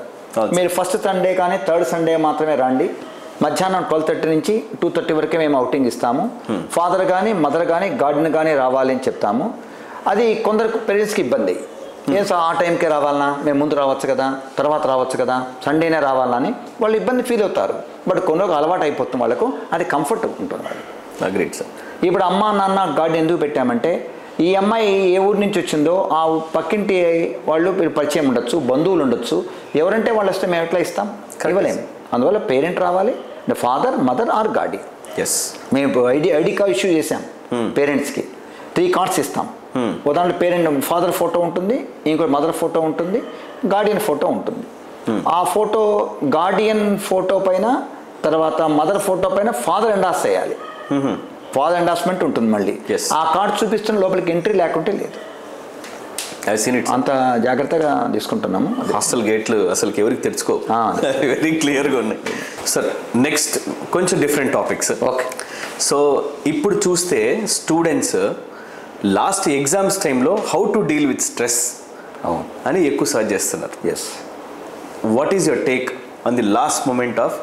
మీరు ఫస్ట్ సండే కానీ థర్డ్ సండే మాత్రమే రండి, మధ్యాహ్నం 12:30 నుంచి 2:30 వరకే మేము అవుటింగ్ ఇస్తాము, ఫాదర్ కానీ మదర్ కానీ గార్డెన్ కానీ రావాలి అని చెప్తాము. అది కొందరు పేరెంట్స్కి ఇబ్బంది. ఏం సార్ ఆ టైంకే రావాలన్నా, మేము ముందు రావచ్చు కదా, తర్వాత రావచ్చు కదా, సండేనే రావాలన్నా అని వాళ్ళు ఇబ్బంది ఫీల్ అవుతారు. బట్ కొందరికి అలవాటు అయిపోతుంది, వాళ్ళకు అది కంఫర్ట్ ఉంటుంది. Agreed sir. ఇప్పుడు అమ్మ నాన్న గార్డెన్ ఎందుకు పెట్టామంటే, ఈ అమ్మాయి ఏ ఊరి నుంచి వచ్చిందో ఆ పక్కింటి వాళ్ళు పరిచయం ఉండొచ్చు, బంధువులు ఉండొచ్చు, ఎవరంటే వాళ్ళు వస్తే మేము ఎట్లా ఇస్తాం? ఇవ్వలేము. అందువల్ల పేరెంట్ రావాలి, ఫాదర్ మదర్ ఆర్ గార్డియన్. మేము ఐడి కార్డ్ ఇష్యూ చేసాం పేరెంట్స్కి. 3 కార్డ్స్ ఇస్తాం. ఉదాహరణ పేరెంట్ ఫాదర్ ఫోటో ఉంటుంది, ఇంకో మదర్ ఫోటో ఉంటుంది, గార్డియన్ ఫోటో ఉంటుంది. ఆ ఫోటో గార్డియన్ ఫోటో పైన తర్వాత మదర్ ఫోటో పైన ఫాదర్ ఎండాస్ చేయాలి. ఫాదర్ ఎండాస్మెంట్ ఉంటుంది. మళ్ళీ ఆ కార్డ్ చూపిస్తున్న లోపలికి ఎంట్రీ లేకుంటే లేదు. అంత జాగ్రత్తగా తీసుకుంటున్నాము. హాస్టల్ గేట్లు అసలు ఎవరికి తెచ్చుకో, వెరీ క్లియర్గా ఉన్నాయి సార్. నెక్స్ట్ కొంచెం డిఫరెంట్ టాపిక్స్. ఓకే. సో ఇప్పుడు చూస్తే స్టూడెంట్స్ లాస్ట్ ఎగ్జామ్స్ టైంలో how to deal with stress అని ఎక్కువ సర్చ్ చేస్తున్నారు. Yes. What is your take on the last moment of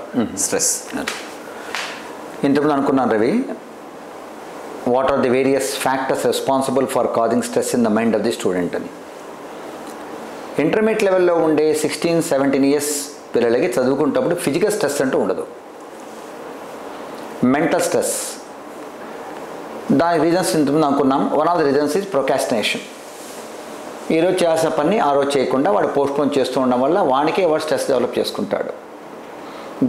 stress? ఇంతకుముందు అనుకున్నాను Ravi, what are the various factors responsible for causing stress in the mind of the student అని. Intermediate లెవెల్లో ఉండే 16-17 years పిల్లలకి చదువుకుంటప్పుడు physical stress అంటూ ఉండదు, mental stress. దాని reasons ఇంతకుముందు అనుకున్నాం. One of the reasons is procrastination. ఈరోజు చేయాల్సిన పని ఆ రోజు చేయకుండా వాడు పోస్ట్పోన్ చేస్తూ ఉండడం వల్ల వాడికే వాడు స్ట్రెస్ డెవలప్ చేసుకుంటాడు.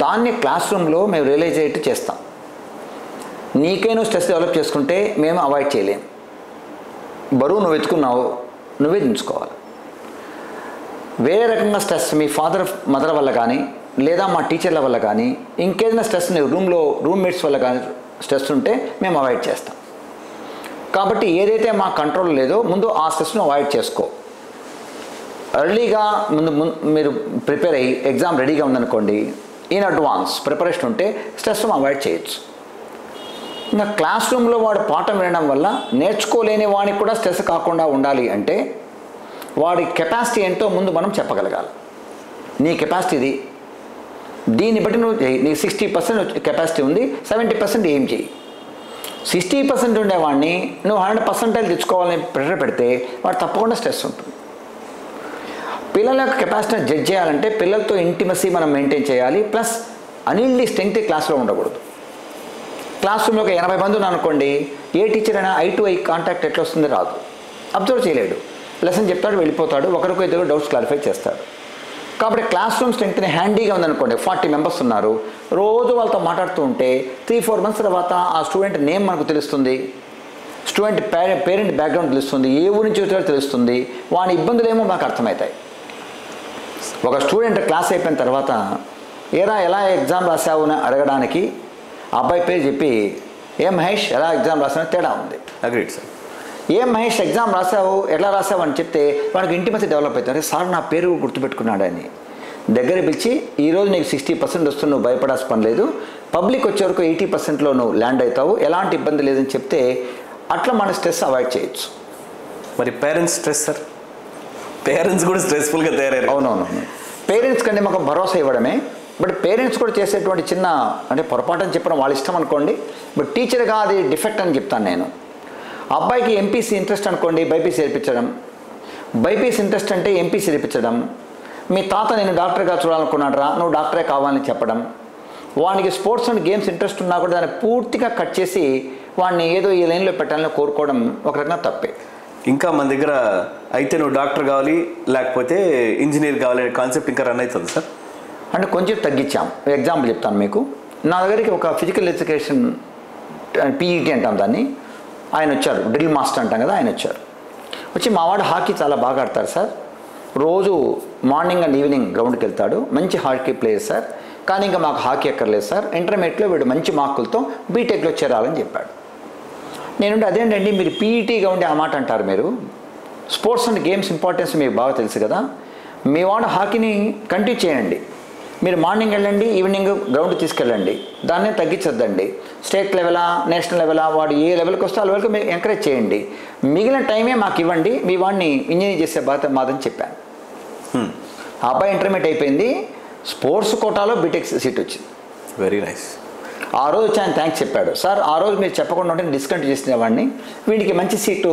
దాన్ని క్లాస్ రూమ్లో మేము రియలైజ్ అయ్యేట్టు చేస్తాం. నీకే నువ్వు స్ట్రెస్ డెవలప్ చేసుకుంటే మేము అవాయిడ్ చేయలేం. బరువు నువ్వు ఎత్తుకున్నావు, నువ్వే దించుకోవాలి. వేరే రకంగా స్ట్రెస్ మీ ఫాదర్ మదర్ వల్ల కానీ, లేదా మా టీచర్ల వల్ల కానీ, ఇంకేదైనా స్ట్రెస్ రూమ్మేట్స్ వల్ల కానీ స్ట్రెస్ ఉంటే మేము అవాయిడ్ చేస్తాం. కాబట్టి ఏదైతే మా కంట్రోల్ లేదో ముందు ఆ స్ట్రెస్ను అవాయిడ్ చేసుకో. ఎర్లీగా ముందు మీరు ప్రిపేర్ అయ్యి ఎగ్జామ్ రెడీగా ఉందనుకోండి, ఇన్ అడ్వాన్స్ ప్రిపరేషన్ ఉంటే స్ట్రెస్ను అవాయిడ్ చేయొచ్చు. ఇంకా క్లాస్ రూమ్లో వాడు పాఠం వినడం వల్ల నేర్చుకోలేని వాడికి కూడా స్ట్రెస్ కాకుండా ఉండాలి అంటే వాడి కెపాసిటీ ఏంటో ముందు మనం చెప్పగలగాలి. నీ కెపాసిటీ ఇది, దీన్ని బట్టి నువ్వు నీ 60% కెపాసిటీ ఉంది, 70% ఏం చేయి. 60% ఉండేవాడిని నువ్వు 100% తెచ్చుకోవాలని ప్రెషర్ పెడితే వాడు తప్పకుండా స్ట్రెస్ ఉంటుంది. పిల్లల యొక్క కెపాసిటీని జడ్జ్ చేయాలంటే పిల్లలతో ఇంటిమసీ మనం మెయింటైన్ చేయాలి. ప్లస్ అనిల్లి స్ట్రెంగ్త్ క్లాస్లో ఉండకూడదు. క్లాస్ రూమ్లో ఒక 80 మంది అనుకోండి, ఏ టీచర్ అయినా ఐ టు ఐ కాంటాక్ట్ ఎట్లా వస్తుంది? రాదు. అబ్జర్వ్ చేయలేడు. లెసన్ చెప్తాడు, వెళ్ళిపోతాడు, ఒకరికి ఇద్దరు డౌట్స్ క్లారిఫై చేస్తాడు. కాబట్టి క్లాస్ రూమ్ స్ట్రెంగ్త్ని హ్యాండీగా ఉందనుకోండి, 40 మెంబర్స్ ఉన్నారు, రోజు వాళ్ళతో మాట్లాడుతూ ఉంటే 3-4 మంత్స్ తర్వాత ఆ స్టూడెంట్ నేమ్ మనకు తెలుస్తుంది, స్టూడెంట్ పేరెంట్ బ్యాక్గ్రౌండ్ తెలుస్తుంది, ఏ ఊరి నుంచి వచ్చాడో తెలుస్తుంది, వాని ఇబ్బందులు ఏమో మాకు అర్థమవుతాయి. ఒక స్టూడెంట్ క్లాస్ అయిపోయిన తర్వాత ఎలా ఎగ్జామ్ రాసావు అని అడగడానికి అబ్బాయి పేరు చెప్పి ఏం మహేష్ ఎలా ఎగ్జామ్ రాసావు తేడా ఉంది. Agreed sir. ఏం మహేష్ ఎగ్జామ్ రాసావు, ఎట్లా రాసావు అని చెప్తే వాడికి ఇంటిమసీ డెవలప్ అవుతుంది. సార్ నా పేరు గుర్తుపెట్టుకున్నాడు అని దగ్గర పిలిచి, ఈరోజు నీకు 60% వస్తుంది, నువ్వు భయపడాల్సిన పని లేదు, పబ్లిక్ వచ్చే వరకు 80%లో నువ్వు ల్యాండ్ అవుతావు, ఎలాంటి ఇబ్బంది లేదని చెప్తే అట్లా మన స్ట్రెస్ అవాయిడ్ చేయొచ్చు. మరి పేరెంట్స్ స్ట్రెస్ సార్, పేరెంట్స్ కూడా స్ట్రెస్ఫుల్గా తయారయ్యారు. అవునవును. పేరెంట్స్ కంటే మాకు భరోసా ఇవ్వడమే బట్ పేరెంట్స్ కూడా చేసేటువంటి చిన్న అంటే పొరపాటు అని చెప్పడం వాళ్ళ ఇష్టం అనుకోండి, బట్ టీచర్గా అది డిఫెక్ట్ అని చెప్తాను నేను. అబ్బాయికి ఎంపీసీ ఇంట్రెస్ట్ అనుకోండి, బైపీసీ చేర్పించడం, బైపీసీ ఇంట్రెస్ట్ అంటే ఎంపీసీ చేర్పించడం, మీ తాత నేను డాక్టర్గా చూడాలనుకున్నాడు రా, నువ్వు డాక్టరే కావాలని చెప్పడం, వానికి స్పోర్ట్స్ అండ్ గేమ్స్ ఇంట్రెస్ట్ ఉన్నా కూడా దాన్ని పూర్తిగా కట్ చేసి వాడిని ఏదో ఈ లైన్లో పెట్టాలని కోరుకోవడం ఒక రకంగా తప్పే. ఇంకా మన దగ్గర అయితే నువ్వు డాక్టర్ కావాలి లేకపోతే ఇంజనీర్ కావాలి అనే కాన్సెప్ట్ ఇంకా రన్ అవుతుంది సార్. అంటే కొంచెం తగ్గించాం. ఎగ్జాంపుల్ చెప్తాను మీకు. నా దగ్గరికి ఒక ఫిజికల్ ఎడ్యుకేషన్ పీఈటీ అంటాం దాన్ని, ఆయన వచ్చారు, డ్రిల్ మాస్టర్ అంటాం కదా, ఆయన వచ్చారు. వచ్చి మా వాడు హాకీ చాలా బాగా ఆడతారు సార్, రోజు మార్నింగ్ అండ్ ఈవినింగ్ గ్రౌండ్కి వెళ్తాడు, మంచి హాకీ ప్లేయర్ సార్, కానీ ఇంకా మాకు హాకీ ఎక్కర్లేదు సార్, ఇంటర్మీడియట్లో వీడు మంచి మార్కులతో బీటెక్లో చేరాలని చెప్పాడు. నేనుండి అదేంటండి మీరు పీఈటీగా ఉండి ఆ మాట అంటారు, మీరు స్పోర్ట్స్ అండ్ గేమ్స్ ఇంపార్టెన్స్ మీకు బాగా తెలుసు కదా, మీ వాడు హాకీని కంటిన్యూ చేయండి, మీరు మార్నింగ్ వెళ్ళండి, ఈవినింగ్ గ్రౌండ్ తీసుకెళ్ళండి, దాన్నే తగ్గించొద్దండి, స్టేట్ లెవెలా నేషనల్ లెవెలా వాడు ఏ లెవెల్కి వస్తే ఆ లెవెల్కి మీరు ఎంకరేజ్ చేయండి, మిగిలిన టైమే మాకు ఇవ్వండి, మీ వాడిని ఇంజనీర్ చేసే బాధ్యత మాదని చెప్పాను. ఆ అబ్బాయి ఇంటర్మీడియట్ అయిపోయింది, స్పోర్ట్స్ కోటాలో బీటెక్ సీట్ వచ్చింది. Very nice. ఆ రోజు వచ్చి ఆయన థ్యాంక్స్ చెప్పాడు, సార్ ఆ రోజు మీరు చెప్పకుండా ఉంటే డిస్కంటిన్యూ చేసినవాడిని, వీడికి మంచి సీటు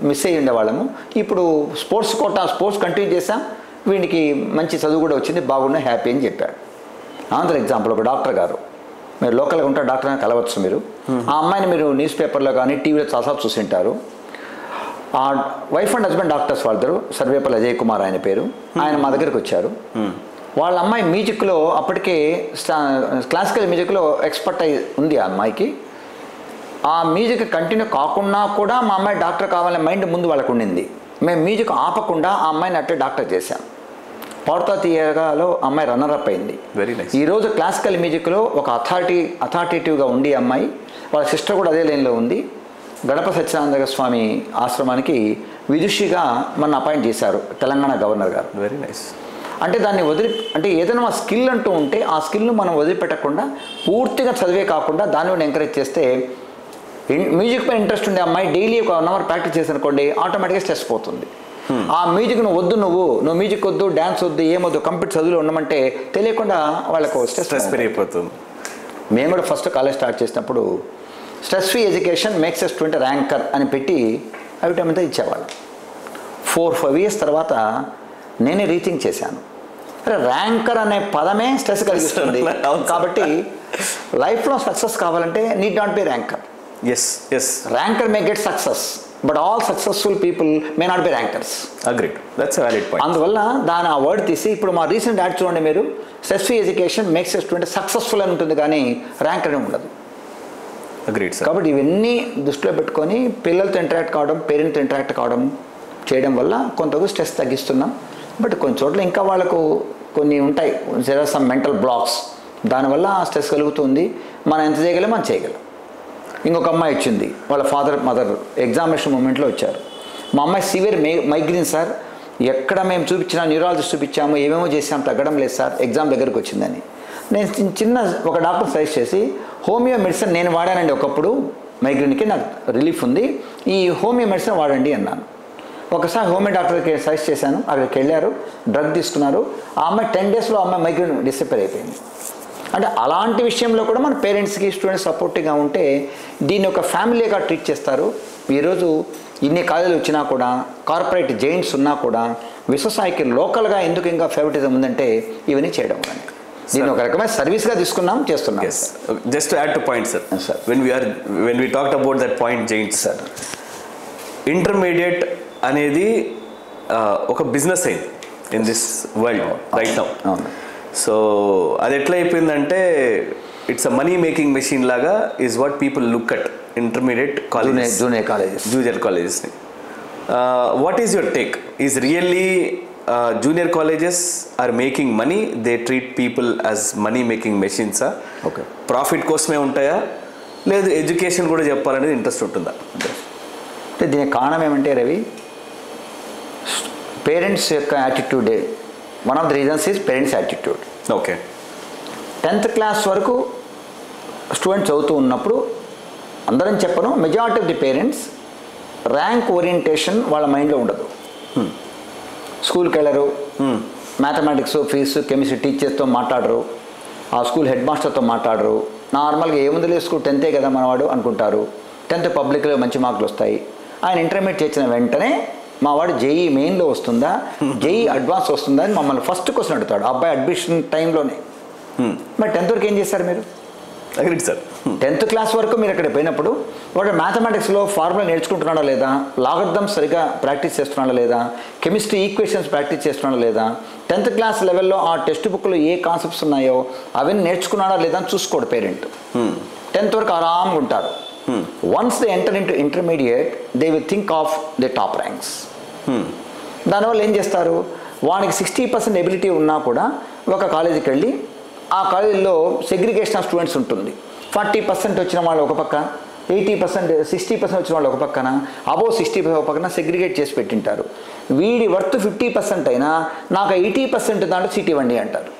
మిస్ అయ్యి ఉండేవాళ్ళము, ఇప్పుడు స్పోర్ట్స్ కంటిన్యూ చేసాం, వీడికి మంచి చదువు కూడా వచ్చింది, బాగున్నా హ్యాపీ అని చెప్పాడు. ఆంధ్ర ఎగ్జాంపుల్ ఒక డాక్టర్ గారు, మీరు లోకల్గా ఉంటే డాక్టర్ అని కలవచ్చు మీరు, ఆ అమ్మాయిని మీరు న్యూస్ పేపర్లో కానీ టీవీలో చాలాసార్లు చూసింటారు. ఆ వైఫ్ అండ్ హస్బెండ్ డాక్టర్స్ వాళ్ళిద్దరు, సర్వేపల్లి అజయ్ కుమార్ ఆయన పేరు, ఆయన మా దగ్గరికి వచ్చారు. వాళ్ళ అమ్మాయి మ్యూజిక్లో అప్పటికే క్లాసికల్ మ్యూజిక్లో ఎక్స్పర్ట్ అయి ఉంది ఆ అమ్మాయికి. ఆ మ్యూజిక్ కంటిన్యూ కాకుండా కూడా మా అమ్మాయి డాక్టర్ కావాలనే మైండ్ ముందు వాళ్ళకు ఉండింది. మేము మ్యూజిక్ ఆపకుండా ఆ అమ్మాయిని అట్టే డాక్టర్ చేశాం. పాడుతా తీయగాలో అమ్మాయి రన్నరప్ అయింది. Very nice. ఈరోజు క్లాసికల్ మ్యూజిక్లో ఒక అథారిటేటివ్గా ఉండి అమ్మాయి, వాళ్ళ సిస్టర్ కూడా అదే లైన్లో ఉంది. గణప సత్యనారాయణ స్వామి ఆశ్రమానికి విదుషిగా మన అపాయింట్ చేశారు తెలంగాణ గవర్నర్ గారు. Very nice. అంటే దాన్ని అంటే ఏదైనా స్కిల్ అంటూ ఉంటే ఆ స్కిల్ను మనం వదిలిపెట్టకుండా పూర్తిగా చదివే కాకుండా దాన్ని కూడా ఎంకరేజ్ చేస్తే, మ్యూజిక్ పై ఇంట్రెస్ట్ ఉండే అమ్మాయి డైలీ ఒక 1 అవర్ ప్రాక్టీస్ చేసానుకోండి, ఆటోమేటిక్గా స్ట్రెస్ పోతుంది. ఆ మ్యూజిక్ నువ్వు మ్యూజిక్ వద్దు, డ్యాన్స్ వద్దు, ఏమొద్దు, కంప్లీట్ చదువులో ఉండమంటే తెలియకుండా వాళ్ళకు స్ట్రెస్ పెరిగిపోతుంది. మేము కూడా ఫస్ట్ కాలేజ్ స్టార్ట్ చేసినప్పుడు stress free education makes us 20 ranker అని పెట్టి అవి టైం అంతా ఇచ్చేవాళ్ళం. 4-5 years తర్వాత నేనే రీథింక్ చేశాను, అరే ర్యాంకర్ అనే పదమే స్ట్రెస్ కలిగిస్తుంది, కాబట్టి లైఫ్లో సక్సెస్ కావాలంటే need not be ranker. Ranker may get success, but all successful people may not be rankers. Agreed, that's a valid point. అందువల్ల దాని ఆ వర్డ్ తీసి ఇప్పుడు మా రీసెంట్ యాడ్ చూడండి మీరు, stress free education makes us 20 successful అని ఉంటుంది, కానీ ర్యాంకర్ అని ఉండదు. Agreed sir. కాబట్టి ఇవన్నీ దృష్టిలో పెట్టుకొని పిల్లలతో ఇంటరాక్ట్ కావడం, పేరెంట్తో ఇంటరాక్ట్ కావడం చేయడం వల్ల కొంతకు స్ట్రెస్ తగ్గిస్తున్నాం. బట్ కొన్ని చోట్ల ఇంకా వాళ్ళకు కొన్ని ఉంటాయి, సమ్ మెంటల్ బ్లాక్స్, దానివల్ల స్ట్రెస్ కలుగుతుంది. మనం ఎంత చేయగలం మనం చేయగలం. ఇంకొక అమ్మాయి వచ్చింది, వాళ్ళ ఫాదర్ మదర్ ఎగ్జామినేషన్ మూమెంట్లో వచ్చారు. మా అమ్మాయి సివియర్ మైగ్రేన్ సార్, ఎక్కడ మేము చూపించినా న్యూరాలజిస్ట్ చూపించాము, ఏమేమో చేసాం, తగ్గడం లేదు సార్, ఎగ్జామ్ దగ్గరకు వచ్చిందని. నేను చిన్న ఒక డాక్టర్ సజెస్ట్ చేసి, హోమియో మెడిసిన్ నేను వాడానండి ఒకప్పుడు, మైగ్రేన్కి నాకు రిలీఫ్ ఉంది, ఈ హోమియో మెడిసిన్ వాడండి అన్నాను. ఒకసారి హోమియో డాక్టర్కి సజెస్ట్ చేశాను, అక్కడికి వెళ్ళారు, డ్రగ్ తీసుకున్నారు, ఆ అమ్మాయి 10 daysలో అమ్మాయి మైగ్రేన్ డిసప్పేర్ అయిపోయింది. అంటే అలాంటి విషయంలో కూడా మన పేరెంట్స్కి స్టూడెంట్స్ సపోర్టివ్గా ఉంటే దీన్ని ఒక ఫ్యామిలీగా ట్రీట్ చేస్తారు. ఈరోజు ఇన్ని కాలేజీలు వచ్చినా కూడా, కార్పొరేట్ జైంట్స్ ఉన్నా కూడా, విశ్వసాయికి లోకల్గా ఎందుకు ఇంకా ఫేవరెటిజం ఉందంటే ఇవన్నీ చేయడం కానీ దీన్ని ఒక రకమైన సర్వీస్గా తీసుకున్నాం, చేస్తున్నాం. Just to add to point sir, when we talked about that point giants sir, intermediate అనేది ఒక బిజినెస్ అయింది in this world right now. So అది ఎట్లా అయిపోయిందంటే it's a money making machine లాగా is what people look at intermediate colleges, junior కాలేజెస్ని. What is your take? Is really junior colleges are making money, they treat people as money making మెషిన్సా? Okay, profit కోసమే ఉంటాయా, లేదు education కూడా చెప్పాలనేది interest ఉంటుందా? అంటే దీనికి కారణం ఏమంటే రవి, పేరెంట్స్ యొక్క యాటిట్యూడే. One of the reasons is parents attitude. Okay, 10th class వరకు స్టూడెంట్స్ చదువుతూ ఉన్నప్పుడు అందరం చెప్పను, majority of the parents rank orientation వాళ్ళ మైండ్లో ఉండదు. స్కూల్కి వెళ్ళరు, మ్యాథమెటిక్స్ ఫిజిక్స్ కెమిస్ట్రీ టీచర్స్తో మాట్లాడరు, ఆ స్కూల్ హెడ్ మాస్టర్తో మాట్లాడరు. నార్మల్గా ఏముంది స్కూల్ 10th కదా మనవాడు అనుకుంటారు. 10th పబ్లిక్లో మంచి మార్కులు వస్తాయి. ఆయన ఇంటర్మీడియట్ చేసిన వెంటనే మా వాడు జేఈ మెయిన్లో వస్తుందా, జేఈ అడ్వాన్స్ వస్తుందా అని మమ్మల్ని ఫస్ట్ క్వశ్చన్ అడుగుతాడు. అబ్బాయి అడ్మిషన్ టైంలోనే. మరి 10th వరకు ఏం చేస్తారు మీరు? సార్ 10th క్లాస్ వరకు మీరు అక్కడ పోయినప్పుడు వాడు మ్యాథమెటిక్స్లో ఫార్ములా నేర్చుకుంటున్నాడా లేదా, లాగర్థం సరిగా ప్రాక్టీస్ చేస్తున్నాడా లేదా, కెమిస్ట్రీ ఈక్వేషన్స్ ప్రాక్టీస్ చేస్తున్నాడా లేదా, 10th క్లాస్ లెవెల్లో ఆ టెక్స్ట్ బుక్లో ఏ కాన్సెప్ట్స్ ఉన్నాయో అవన్నీ నేర్చుకున్నాడా లేదా అని చూసుకోడు పేరెంట్. 10th వరకు ఆరాంగా ఉంటారు. Once they enter into intermediate they will think of the top ranks. దానివల్ల ఏం చేస్తారు, వానికి 60% ఎబిలిటీ ఉన్నా కూడా ఒక కాలేజీకి వెళ్ళి ఆ కాలేజీలో సెగ్రిగేషన్ ఆఫ్ స్టూడెంట్స్ ఉంటుంది. 40% వచ్చిన వాళ్ళు ఒక పక్క, 80%, 60% వచ్చిన వాళ్ళు ఒక పక్కన, అబోవ్ 60% ఒక పక్కన సెగ్రిగేట్ చేసి పెట్టింటారు. వీడి వర్త్ 50% అయినా నాకు 80% దాంట్లో సీట్ ఇవ్వండి అంటారు.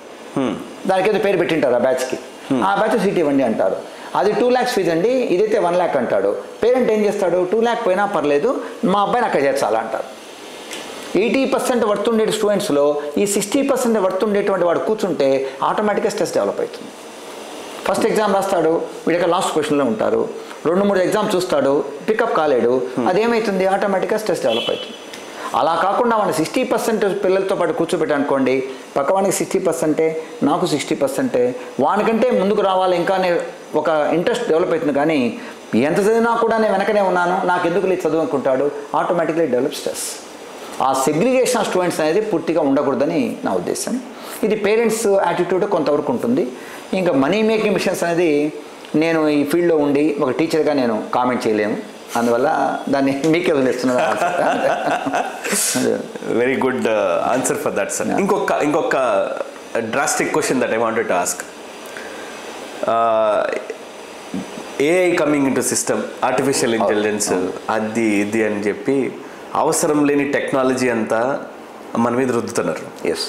దానికి ఏదో పేరు పెట్టింటారు ఆ బ్యాచ్కి. ఆ బ్యాచ్ సీట్ ఇవ్వండి అంటారు. అది 2 lakhs ఫీజు అండి, ఇదైతే 1 lakh అంటాడు. పేరెంట్ ఏం చేస్తాడు, 2 lakh పోయినా పర్లేదు మా అబ్బాయిని అక్కడ చేర్చాలా అంటారు. 80% వర్త్ ఉండే స్టూడెంట్స్లో ఈ 60% వర్త్ ఉండేటువంటి వాడు కూర్చుంటే ఆటోమేటిక్గా స్ట్రెస్ డెవలప్ అవుతుంది. ఫస్ట్ ఎగ్జామ్ రాస్తాడు, వీడికి లాస్ట్ క్వశ్చన్లో ఉంటారు. 2-3 ఎగ్జామ్ చూస్తాడు, పికప్ కాలేడు. అదేమవుతుంది, ఆటోమేటిక్గా స్ట్రెస్ డెవలప్ అవుతుంది. అలా కాకుండా వాడిని 60% పిల్లలతో పాటు కూర్చోబెట్టానుకోండి, పక్క వానికి 60%, నాకు 60%, వానికంటే ముందుకు రావాలి ఇంకా ఒక ఇంట్రెస్ట్ డెవలప్ అవుతుంది. కానీ ఎంత చదివినా కూడా నేను వెనకనే ఉన్నాను, నాకు ఎందుకు లేదు చదువు అనుకుంటాడు. Automatically develop stress. ఆ సెగ్రిగేషన్ ఆఫ్ స్టూడెంట్స్ అనేది పూర్తిగా ఉండకూడదని నా ఉద్దేశం. ఇది పేరెంట్స్ యాటిట్యూడ్ కొంతవరకు ఉంటుంది. ఇంకా మనీ మేకింగ్ మిషన్స్ అనేది నేను ఈ ఫీల్డ్లో ఉండి ఒక టీచర్గా నేను కామెంట్ చేయలేము. అందువల్ల దాన్ని మీకే వదిలేస్తున్నాను. Very good answer for that sir. ఇంకొక drastic question that I wanted to ask. AI coming in to system, artificial intelligence, అది ఇది అని చెప్పి అవసరం లేని టెక్నాలజీ అంతా మన మీద రుద్దుతున్నారు. ఎస్.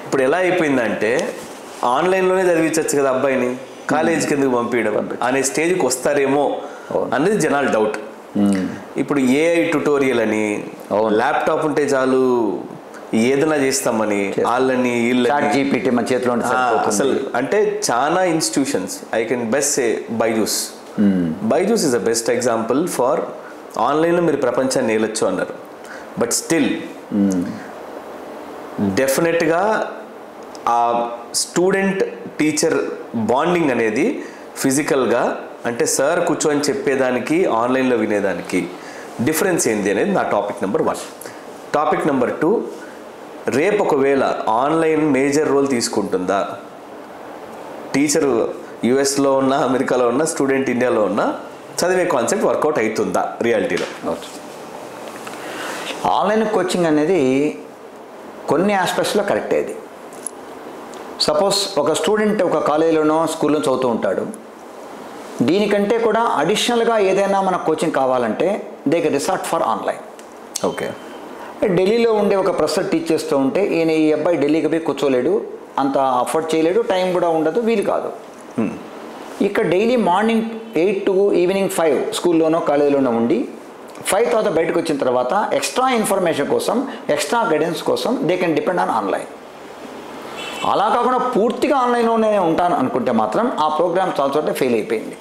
ఇప్పుడు ఎలా అయిపోయిందంటే ఆన్లైన్లోనే చదివించవచ్చు కదా అబ్బాయిని, కాలేజీకి ఎందుకు పంపించడం అనే స్టేజ్కి వస్తారేమో అనేది జనాల డౌట్. ఇప్పుడు ఏఐ ట్యుటోరియల్ అని, ల్యాప్టాప్ ఉంటే చాలు ఏదైనా చేస్తామని, వాళ్ళని జీపీటీ మన చేతిలో అసలు అంటే చాలా institutions, I can best say Byju's. Byju's is the best example for ఆన్లైన్లో మీరు ప్రపంచాన్ని నేలొచ్చు అన్నారు. బట్ స్టిల్ డెఫినెట్గా ఆ స్టూడెంట్ టీచర్ బాండింగ్ అనేది ఫిజికల్గా అంటే సార్ కూర్చొని చెప్పేదానికి ఆన్లైన్లో వినేదానికి డిఫరెన్స్ ఏంది అనేది నా టాపిక్ నెంబర్ 1. టాపిక్ నెంబర్ 2, రేపు ఒకవేళ ఆన్లైన్ మేజర్ రోల్ తీసుకుంటుందా, టీచరు యుఎస్లో ఉన్న, అమెరికాలో ఉన్న, స్టూడెంట్ ఇండియాలో ఉన్న, చదివే కాన్సెప్ట్ వర్కౌట్ అవుతుందా రియాలిటీలో? ఆన్లైన్ కోచింగ్ అనేది కొన్ని ఆస్పెక్ట్స్లో కరెక్ట్. అది సపోజ్ ఒక స్టూడెంట్ ఒక కాలేజీలోనో స్కూల్లో చదువుతూ ఉంటాడు. దీనికంటే కూడా అడిషనల్గా ఏదైనా మన కోచింగ్ కావాలంటే they can resort for online. Okay. ఢిల్లీలో ఉండే ఒక ప్రొఫెసర్ టీచ్ చేస్తూ ఉంటే ఈ అబ్బాయి ఢిల్లీకి పోయి కూర్చోలేడు, అంత అఫోర్డ్ చేయలేడు, టైం కూడా ఉండదు, వీలు కాదు. ఇక్కడ డైలీ మార్నింగ్ 8 to ఈవినింగ్ 5 స్కూల్లోనో కాలేజీలోనో ఉండి 5 తర్వాత బయటకు వచ్చిన తర్వాత ఎక్స్ట్రా ఇన్ఫర్మేషన్ కోసం, ఎక్స్ట్రా గైడెన్స్ కోసం they can depend on online. అలా కాకుండా పూర్తిగా ఆన్లైన్లోనే ఉంటాను అనుకుంటే మాత్రం ఆ ప్రోగ్రామ్ చాలా చోట ఫెయిల్ అయిపోయింది.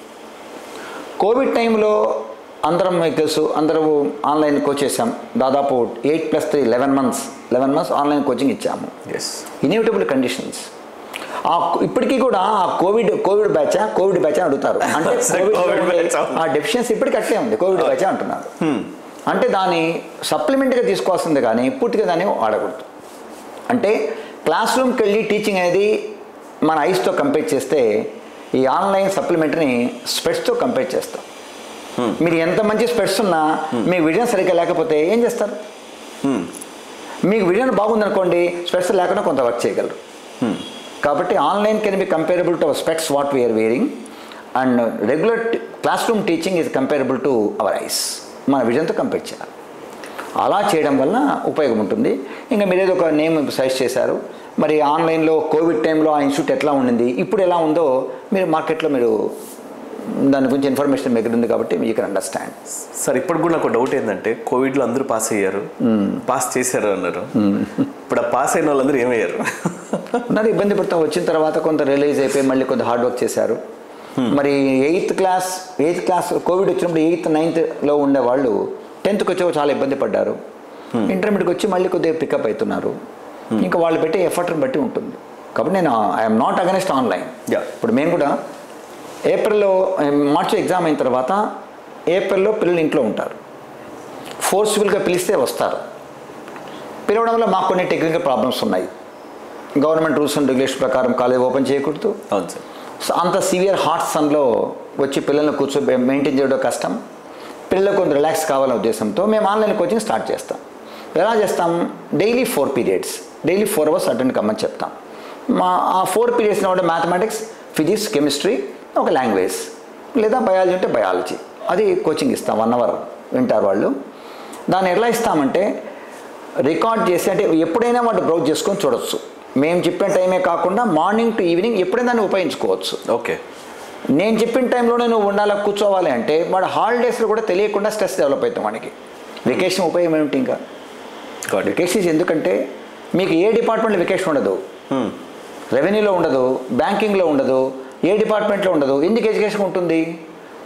కోవిడ్ టైంలో అందరం మీకు తెలుసు, అందరూ ఆన్లైన్ కోచ్ చేసాం. దాదాపు 8+3 11 months ఆన్లైన్ కోచింగ్ ఇచ్చాము. Inevitable conditions. ఇప్పటికీ కూడా ఆ కోవిడ్ బ్యాచ్ అని అడుగుతారు. అంటే ఆ డెఫిషియన్సీ ఇప్పటికీ అట్లే ఉంది, కోవిడ్ బ్యాచ్ అంటున్నారు. అంటే దాన్ని సప్లిమెంట్గా తీసుకోవాల్సింది కానీ పూర్తిగా దాన్ని వాడకూడదు. అంటే క్లాస్ రూమ్కి వెళ్ళి టీచింగ్ అనేది మన ఐస్తో కంపేర్ చేస్తే ఈ ఆన్లైన్ సప్లిమెంటరీని స్పెట్స్తో కంపేర్ చేస్తాం. మీరు ఎంత మంచి స్పెట్స్ ఉన్నా మీ విజన్ సరిగ్గా లేకపోతే ఏం చేస్తారు? మీకు విజన్ బాగుందనుకోండి, స్పెట్స్ లేకుండా కొంత వర్క్ చేయగలరు. కాబట్టి online can be comparable to our specs what we're wearing, and regular classroom teaching is comparable to our eyes. మన విజన్తో కంపేర్ చేయాలి. అలా చేయడం వల్ల ఉపయోగం ఉంటుంది. ఇంకా మీరు ఏదో ఒక నేమ్ సజెస్ట్ చేశారు. మరి ఆన్లైన్లో కోవిడ్ టైంలో ఆ ఇన్స్టిట్యూట్ ఎట్లా ఉండింది, ఇప్పుడు ఎలా ఉందో మీరు మార్కెట్లో మీరు దాని గురించి ఇన్ఫర్మేషన్ మీకు ఉంది కాబట్టి యూ కెన్ అండర్స్టాండ్. సార్ ఇప్పుడు కూడా నాకు డౌట్ ఏంటంటే కోవిడ్లో అందరూ పాస్ అయ్యారు, పాస్ చేశారు అన్నారు. ఇప్పుడు ఆ పాస్ అయిన వాళ్ళందరూ ఏమయ్యారు? ఉన్నారు, ఇబ్బంది పడతా. వచ్చిన తర్వాత కొంత రియలైజ్ అయిపోయి మళ్ళీ కొంత హార్డ్ వర్క్ చేశారు. మరి ఎయిత్ క్లాస్ కోవిడ్ వచ్చినప్పుడు 8th 9thలో ఉండేవాళ్ళు 10thకి వచ్చి చాలా ఇబ్బంది పడ్డారు. ఇంటర్మీడియట్కి వచ్చి మళ్ళీ కొద్దిగా పికప్ అవుతున్నారు. ఇంకా వాళ్ళు పెట్టే ఎఫర్ట్ని బట్టి ఉంటుంది. కాబట్టి నేను ఐఎమ్ నాట్ అగెన్స్ట్ ఆన్లైన్. ఇప్పుడు మేము కూడా మార్చి ఎగ్జామ్ అయిన తర్వాత ఏప్రిల్లో పిల్లలు ఇంట్లో ఉంటారు. ఫోర్స్ఫుల్గా పిలిస్తే వస్తారు. పిలవడం వల్ల మాకు కొన్ని టెక్నికల్ ప్రాబ్లమ్స్ ఉన్నాయి. గవర్నమెంట్ రూల్స్ అండ్ రెగ్యులేషన్ ప్రకారం కాలేజ్ ఓపెన్ చేయకూడదు. అవును సార్. సో అంత సివియర్ హాట్ సన్లో వచ్చి పిల్లల్ని మెయింటైన్ చేయడం కష్టం. పిల్లలకు కొంత రిలాక్స్ కావాలనే ఉద్దేశంతో మేము ఆన్లైన్ కోచింగ్ స్టార్ట్ చేస్తాం. ఎలా చేస్తాం? Daily 4 periods, daily 4 hours attend కమ్మని చెప్తాం. ఆ 4 periods కూడా మ్యాథమెటిక్స్, ఫిజిక్స్, కెమిస్ట్రీ, ఒక లాంగ్వేజ్, లేదా బయాలజీ ఉంటే బయాలజీ, అది కోచింగ్ ఇస్తాం. 1 hour వింటారు వాళ్ళు. దాన్ని ఎలా ఇస్తామంటే రికార్డ్ చేసి, అంటే ఎప్పుడైనా వాడు బ్రౌజ్ చేసుకొని చూడొచ్చు. మేము చెప్పిన టైమే కాకుండా మార్నింగ్ టు ఈవినింగ్ ఎప్పుడైనా దాన్ని ఉపయోగించుకోవచ్చు. ఓకే. నేను చెప్పిన టైంలోనే నువ్వు ఉండాలి కూర్చోవాలి అంటే వాడు హాలిడేస్లో కూడా తెలియకుండా స్ట్రెస్ డెవలప్ అవుతాం వాడికి. వెకేషన్ ఉపయోగం ఏమిటి? ఇంకా వెకేషన్స్ ఎందుకంటే మీకు ఏ డిపార్ట్మెంట్లో వెకేషన్ ఉండదు. రెవెన్యూలో ఉండదు, బ్యాంకింగ్లో ఉండదు, ఏ డిపార్ట్మెంట్లో ఉండదు. ఎందుకు ఎడ్యుకేషన్ ఉంటుంది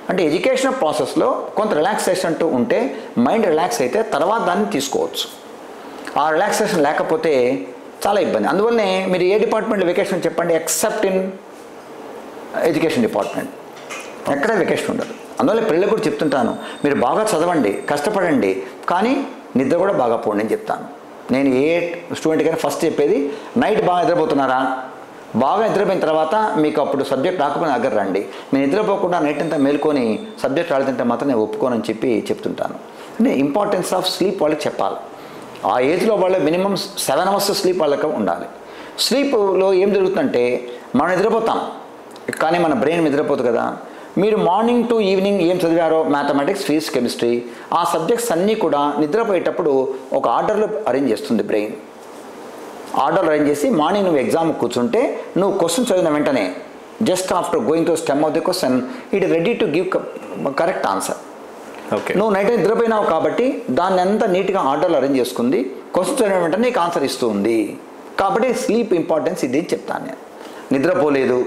అంటే ఎడ్యుకేషన్ ప్రాసెస్లో కొంత రిలాక్సేషన్ అంటూ ఉంటే మైండ్ రిలాక్స్ అయితే తర్వాత దాన్ని తీసుకోవచ్చు. ఆ రిలాక్సేషన్ లేకపోతే చాలా ఇబ్బంది. అందువల్లనే మీరు ఏ డిపార్ట్మెంట్లో వెకేషన్ చెప్పండి, ఎక్సెప్ట్ ఇన్ ఎడ్యుకేషన్ డిపార్ట్మెంట్ ఎక్కడ వెకేషన్ ఉండదు. అందువల్ల పిల్లలు కూడా చెప్తుంటాను, మీరు బాగా చదవండి, కష్టపడండి, కానీ నిద్ర కూడా బాగా పోండి అని చెప్తాను. నేను ఏ స్టూడెంట్కైనా ఫస్ట్ చెప్పేది, నైట్ బాగా నిద్రపోతున్నారా? బాగా నిద్రపోయిన తర్వాత మీకు అప్పుడు సబ్జెక్ట్ రాకపోయినా దగ్గర రండి. మీరు నిద్రపోకుండా నైట్ అంతా మేల్కొని సబ్జెక్ట్ రాలేదంటే మాత్రం నేను ఒప్పుకోనని చెప్పి చెప్తుంటాను. అంటే ఇంపార్టెన్స్ ఆఫ్ స్లీప్ వాళ్ళకి చెప్పాలి. ఆ ఏజ్లో వాళ్ళు మినిమం 7 hours స్లీప్ వాళ్ళకి ఉండాలి. స్లీప్లో ఏం జరుగుతుందంటే మనం నిద్రపోతాం కానీ మన బ్రెయిన్ నిద్రపోతుంది కదా. మీరు మార్నింగ్ టు ఈవినింగ్ ఏం చదివారో మ్యాథమెటిక్స్, ఫిజిక్స్, కెమిస్ట్రీ, ఆ సబ్జెక్ట్స్ అన్నీ కూడా నిద్రపోయేటప్పుడు ఒక ఆర్డర్లో అరేంజ్ చేస్తుంది బ్రెయిన్. ఆర్డర్ అరేంజ్ చేసి మార్నింగ్ నువ్వు ఎగ్జామ్ కూర్చుంటే నువ్వు క్వశ్చన్ చదివిన వెంటనే just after going to stem of the question it ready to give correct answer. Okay. నువ్వు నైట్ నిద్రపోయినావు కాబట్టి దాన్ని అంతా నీట్గా ఆర్డర్లో అరేంజ్ చేసుకుంది, క్వశ్చన్ చదివిన వెంటనే నీకు ఆన్సర్ ఇస్తూ ఉంది. కాబట్టి స్లీప్ ఇంపార్టెన్స్ ఇది అని చెప్తాను నేను. నిద్రపోలేదు,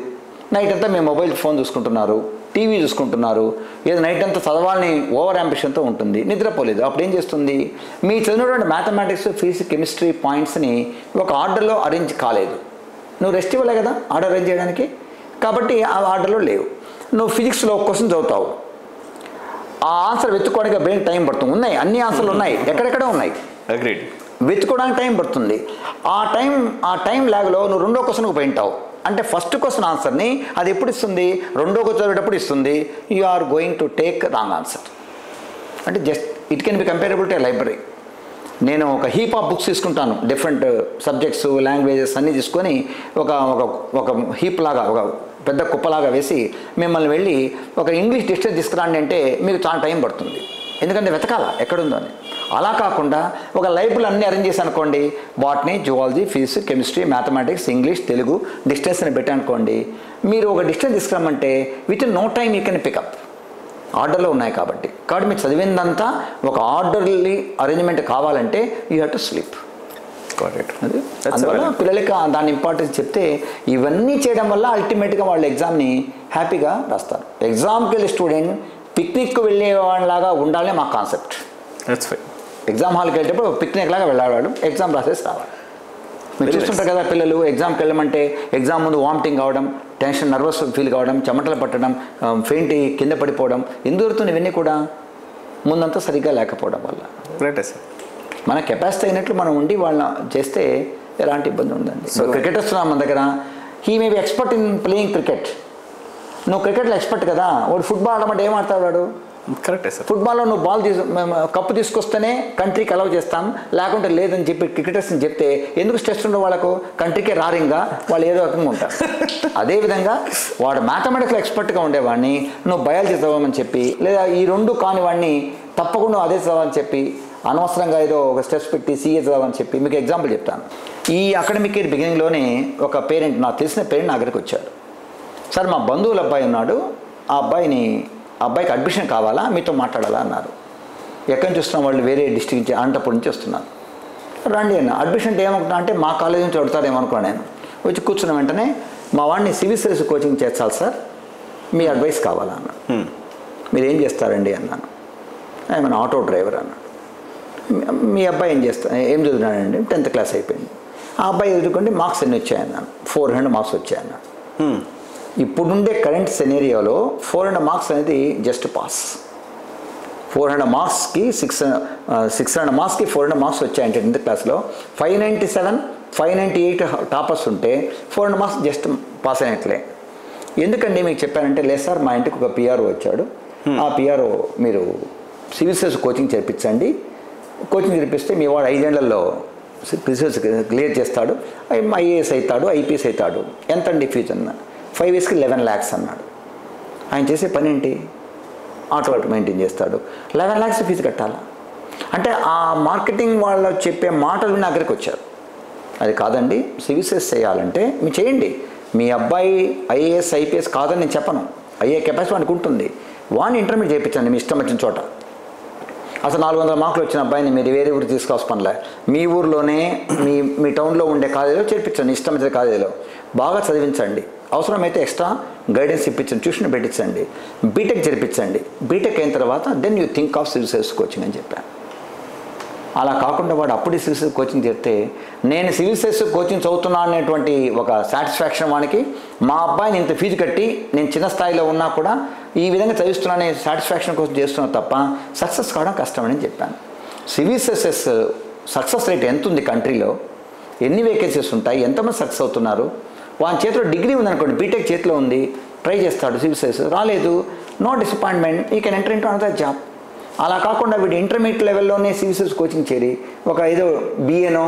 నైట్ అంతా మీ మొబైల్ ఫోన్ చూసుకుంటున్నారు, టీవీ చూసుకుంటున్నారు, ఏదో నైట్ అంతా చదవాలని ఓవర్ అంబిషన్తో ఉంటుంది, నిద్రపోలేదు. అప్పుడు ఏం చేస్తుంది, మీ చదివినటువంటి మ్యాథమెటిక్స్, ఫిజిక్స్, కెమిస్ట్రీ పాయింట్స్ని ఒక ఆర్డర్లో అరేంజ్ కాలేదు. నువ్వు రెస్ట్ ఇవ్వలే కదా ఆర్డర్ అరేంజ్ చేయడానికి, కాబట్టి ఆ ఆర్డర్లో లేవు. నువ్వు ఫిజిక్స్లో క్వశ్చన్ చదువుతావు, ఆ ఆన్సర్ వెతుక్కోవడానికి బ్రెయిన్ టైం పడుతుంది. ఉన్నాయి, అన్ని ఆన్సర్లు ఉన్నాయి, ఎక్కడెక్కడ ఉన్నాయి, అగ్రీడ్. వెతుక్కోవడానికి టైం పడుతుంది. ఆ టైం లాగ్లో నువ్వు రెండో క్వశ్చన్కి పోయింటావు. అంటే ఫస్ట్ క్వశ్చన్ ఆన్సర్ని అది ఎప్పుడు ఇస్తుంది, రెండో క్వశ్చన్ చదివేటప్పుడు ఇస్తుంది. You are going to take wrong answer. అంటే just it can be comparable to a library. నేను ఒక హీప్ ఆఫ్ బుక్స్ తీసుకుంటాను, డిఫరెంట్ సబ్జెక్ట్స్, లాంగ్వేజెస్ అన్నీ తీసుకొని ఒక హీప్ లాగా, ఒక పెద్ద కుప్పలాగా వేసి మిమ్మల్ని వెళ్ళి ఒక ఇంగ్లీష్ డిక్షనరీ తీసుకురండి అంటే మీకు చాలా టైం పడుతుంది, ఎందుకంటే వెతకాలా ఎక్కడుందో అని. అలా కాకుండా ఒక లైబ్రరీ అన్నీ అరేంజ్ చేసి అనుకోండి, botany, zoology, physics, chemistry, mathematics, English, Telugu distance అని పెట్టానుకోండి, మీరు ఒక డిస్టెన్స్ తీసుకురమ్మంటే within no time you can pick up. ఆర్డర్లో ఉన్నాయి కాబట్టి మీరు చదివిందంతా ఒక ఆర్డర్లీ అరేంజ్మెంట్ కావాలంటే యూ హ్యావ్ టు స్లీప్. అది అందువల్ల పిల్లలకి దాని ఇంపార్టెన్స్ చెప్తే ఇవన్నీ చేయడం వల్ల అల్టిమేట్గా వాళ్ళు ఎగ్జామ్ని హ్యాపీగా రాస్తారు. ఎగ్జామ్కి వెళ్ళే స్టూడెంట్ పిక్నిక్కి వెళ్ళే వాళ్ళలాగా ఉండాలని మా కాన్సెప్ట్. ఎగ్జామ్ హాల్కి వెళ్ళేటప్పుడు పిక్నిక్ లాగా వెళ్ళేవాడు, ఎగ్జామ్ రాసేసి రావాలి. మీరు చూస్తుంటారు కదా పిల్లలు ఎగ్జామ్కి వెళ్ళమంటే ఎగ్జామ్ ముందు వామిటింగ్ కావడం, టెన్షన్, నర్వస్ ఫీల్ కావడం, చెమటలు పట్టడం, ఫెయింట్ కింద పడిపోవడం, ఎందుకు జరుగుతుంది? ఇవన్నీ కూడా ముందంతా సరిగ్గా లేకపోవడం వల్ల. మన కెపాసిటీ అయినట్లు మనం ఉండి వాళ్ళ చేస్తే ఎలాంటి ఇబ్బంది ఉందండి. సో క్రికెట్ వస్తున్నాం మన దగ్గర, he may be expert in playing cricket. నువ్వు క్రికెట్లో ఎక్స్పర్ట్ కదా, వాడు ఫుట్బాల్ ఆడమంటే ఏం ఆడతాడు వాడు? కరెక్టే సార్. ఫుట్బాల్లో నువ్వు కప్పు తీసుకొస్తేనే కంట్రీకి అలౌ చేస్తాం, లేకుంటే లేదని చెప్పి క్రికెటర్స్ని చెప్తే ఎందుకు స్ట్రెస్ ఉండవు వాళ్ళకు? కంట్రీకే రారింగా వాళ్ళు ఏదో రకంగా ఉంటారు. అదేవిధంగా వాడు మ్యాథమెటిక్స్లో ఎక్స్పర్ట్గా ఉండేవాడిని నువ్వు బయాలజీ చదవమని చెప్పి, లేదా ఈ రెండు కాని వాడిని తప్పకుండా అదే చదవని చెప్పి, అనవసరంగా ఏదో ఒక స్టెప్స్ పెట్టి సీఏ చదవని చెప్పి, మీకు ఎగ్జాంపుల్ చెప్తాను. ఈ అకాడమిక్ ఇయర్ బిగినింగ్లోనే ఒక పేరెంట్, నాకు తెలిసిన పేరెంట్ నా దగ్గరికి వచ్చాడు. సార్ మా బంధువుల అబ్బాయి ఉన్నాడు, ఆ అబ్బాయికి అడ్మిషన్ కావాలా, మీతో మాట్లాడాలా అన్నారు. ఎక్కడి నుంచి వస్తున్నాం? వాళ్ళు వేరే డిస్ట్రిక్ట్ నుంచి, అనంతపురం నుంచి వస్తున్నారు. రండి అన్న. అడ్మిషన్ ఏమనుకున్నా అంటే మా కాలేజ్ నుంచి అడుగుతారేమో అనుకున్నాను నేను. వచ్చి కూర్చున్న వెంటనే మా వాడిని సివిల్ సర్వీస్ కోచింగ్ చేర్చాలి సార్, మీ అడ్వైస్ కావాలా అన్నాడు. మీరు ఏం చేస్తారండి అన్నాను. ఆయన ఆటో డ్రైవర్ అన్నాడు. మీ అబ్బాయి ఏం చదివినాడండి? 10th క్లాస్ అయిపోయింది. ఆ అబ్బాయి ఎదుర్కొంటే మార్క్స్ ఎన్ని వచ్చాయన్నాను. 400 మార్క్స్ వచ్చాయన్నాడు. ఇప్పుడుండే కరెంట్ సెనేరియోలో 400 మార్క్స్ అనేది జస్ట్ పాస్. 400 మార్క్స్కి 600 మార్క్స్కి 400 మార్క్స్ వచ్చాయంటే 10th క్లాస్లో 597, 598 టాపర్స్ ఉంటే 400 మార్క్స్ జస్ట్ పాస్ అయినట్లే. ఎందుకండి మీకు చెప్పానంటే, లేదు సార్ మా ఇంటికి ఒక పిఆర్ఓ వచ్చాడు, ఆ పిఆర్ఓ మీరు సివిల్ సర్వీస్ కోచింగ్ చేర్పించండి, కోచింగ్ చేర్పిస్తే మీ వాడు 5 ఏళ్లలో సివిల్ సర్వీస్ క్లియర్ చేస్తాడు, ఐఏఎస్ అవుతాడు, ఐపీఎస్ అవుతాడు. ఎంతండి ఫీజు అన్న? 5 yearsకి 11 lakhs అన్నాడు. ఆయన చేసే పని ఏంటి? ఆటో మెయింటైన్ చేస్తాడు, 11 lakhs ఫీజు కట్టాలా? అంటే ఆ మార్కెటింగ్ వాళ్ళు చెప్పే మాటలు నా దగ్గరికి వచ్చారు. అది కాదండి, సివిల్ సర్వీస్ చేయాలంటే మీరు చేయండి, మీ అబ్బాయి ఐఏఎస్ ఐపీఎస్ కాదని నేను చెప్పను, అయ్యే కెపాసిటీ వానికి ఉంటుంది, వాడిని ఇంటర్మీడియట్ చేయించండి మీ ఇష్టం వచ్చిన చోట. అసలు 400 మార్కులు వచ్చిన అబ్బాయిని మీరు వేరే ఊరికి తీసుకోవాల్సిన పనిలే, మీ ఊర్లోనే మీ టౌన్లో ఉండే కాలేజీలో చేర్పించండి, ఇష్టం వచ్చిన కాలేజీలో బాగా చదివించండి, అవసరమైతే ఎక్స్ట్రా గైడెన్స్ ఇప్పించండి, ట్యూషన్ పెట్టించండి, బీటెక్ చేర్పించండి. బీటెక్ అయిన తర్వాత then you think of civil service coaching అని చెప్పాను. అలా కాకుండా వాడు అప్పుడే సివిల్ సర్వీస్ కోచింగ్ చేస్తే నేను సివిల్ సర్వీస్ కోచింగ్ చదువుతున్నా అనేటువంటి ఒక సాటిస్ఫాక్షన్ వానికి, మా అబ్బాయిని ఇంత ఫీజు కట్టి నేను చిన్న స్థాయిలో ఉన్నా కూడా ఈ విధంగా చదివిస్తున్నానే సాటిస్ఫాక్షన్ కోసం చేస్తున్నా తప్ప సక్సెస్ కావడం కష్టమని చెప్పాను. సివిల్ సర్వీసెస్ సక్సెస్ రేట్ ఎంత ఉంది కంట్రీలో, ఎన్ని వేకెన్సీస్ ఉంటాయి, ఎంతమంది సక్సెస్ అవుతున్నారు? వాని చేతిలో డిగ్రీ ఉందనుకోండి, బీటెక్ చేతిలో ఉంది, ట్రై చేస్తాడు, సివిల్ సర్వీస్ రాలేదు, నో డిసప్పాయింట్మెంట్, ఈ can enter into another job. అలా కాకుండా వీడు ఇంటర్మీడియట్ లెవెల్లోనే సివిల్ సర్వీస్ కోచింగ్ చేరి ఒక ఏదో బీఏనో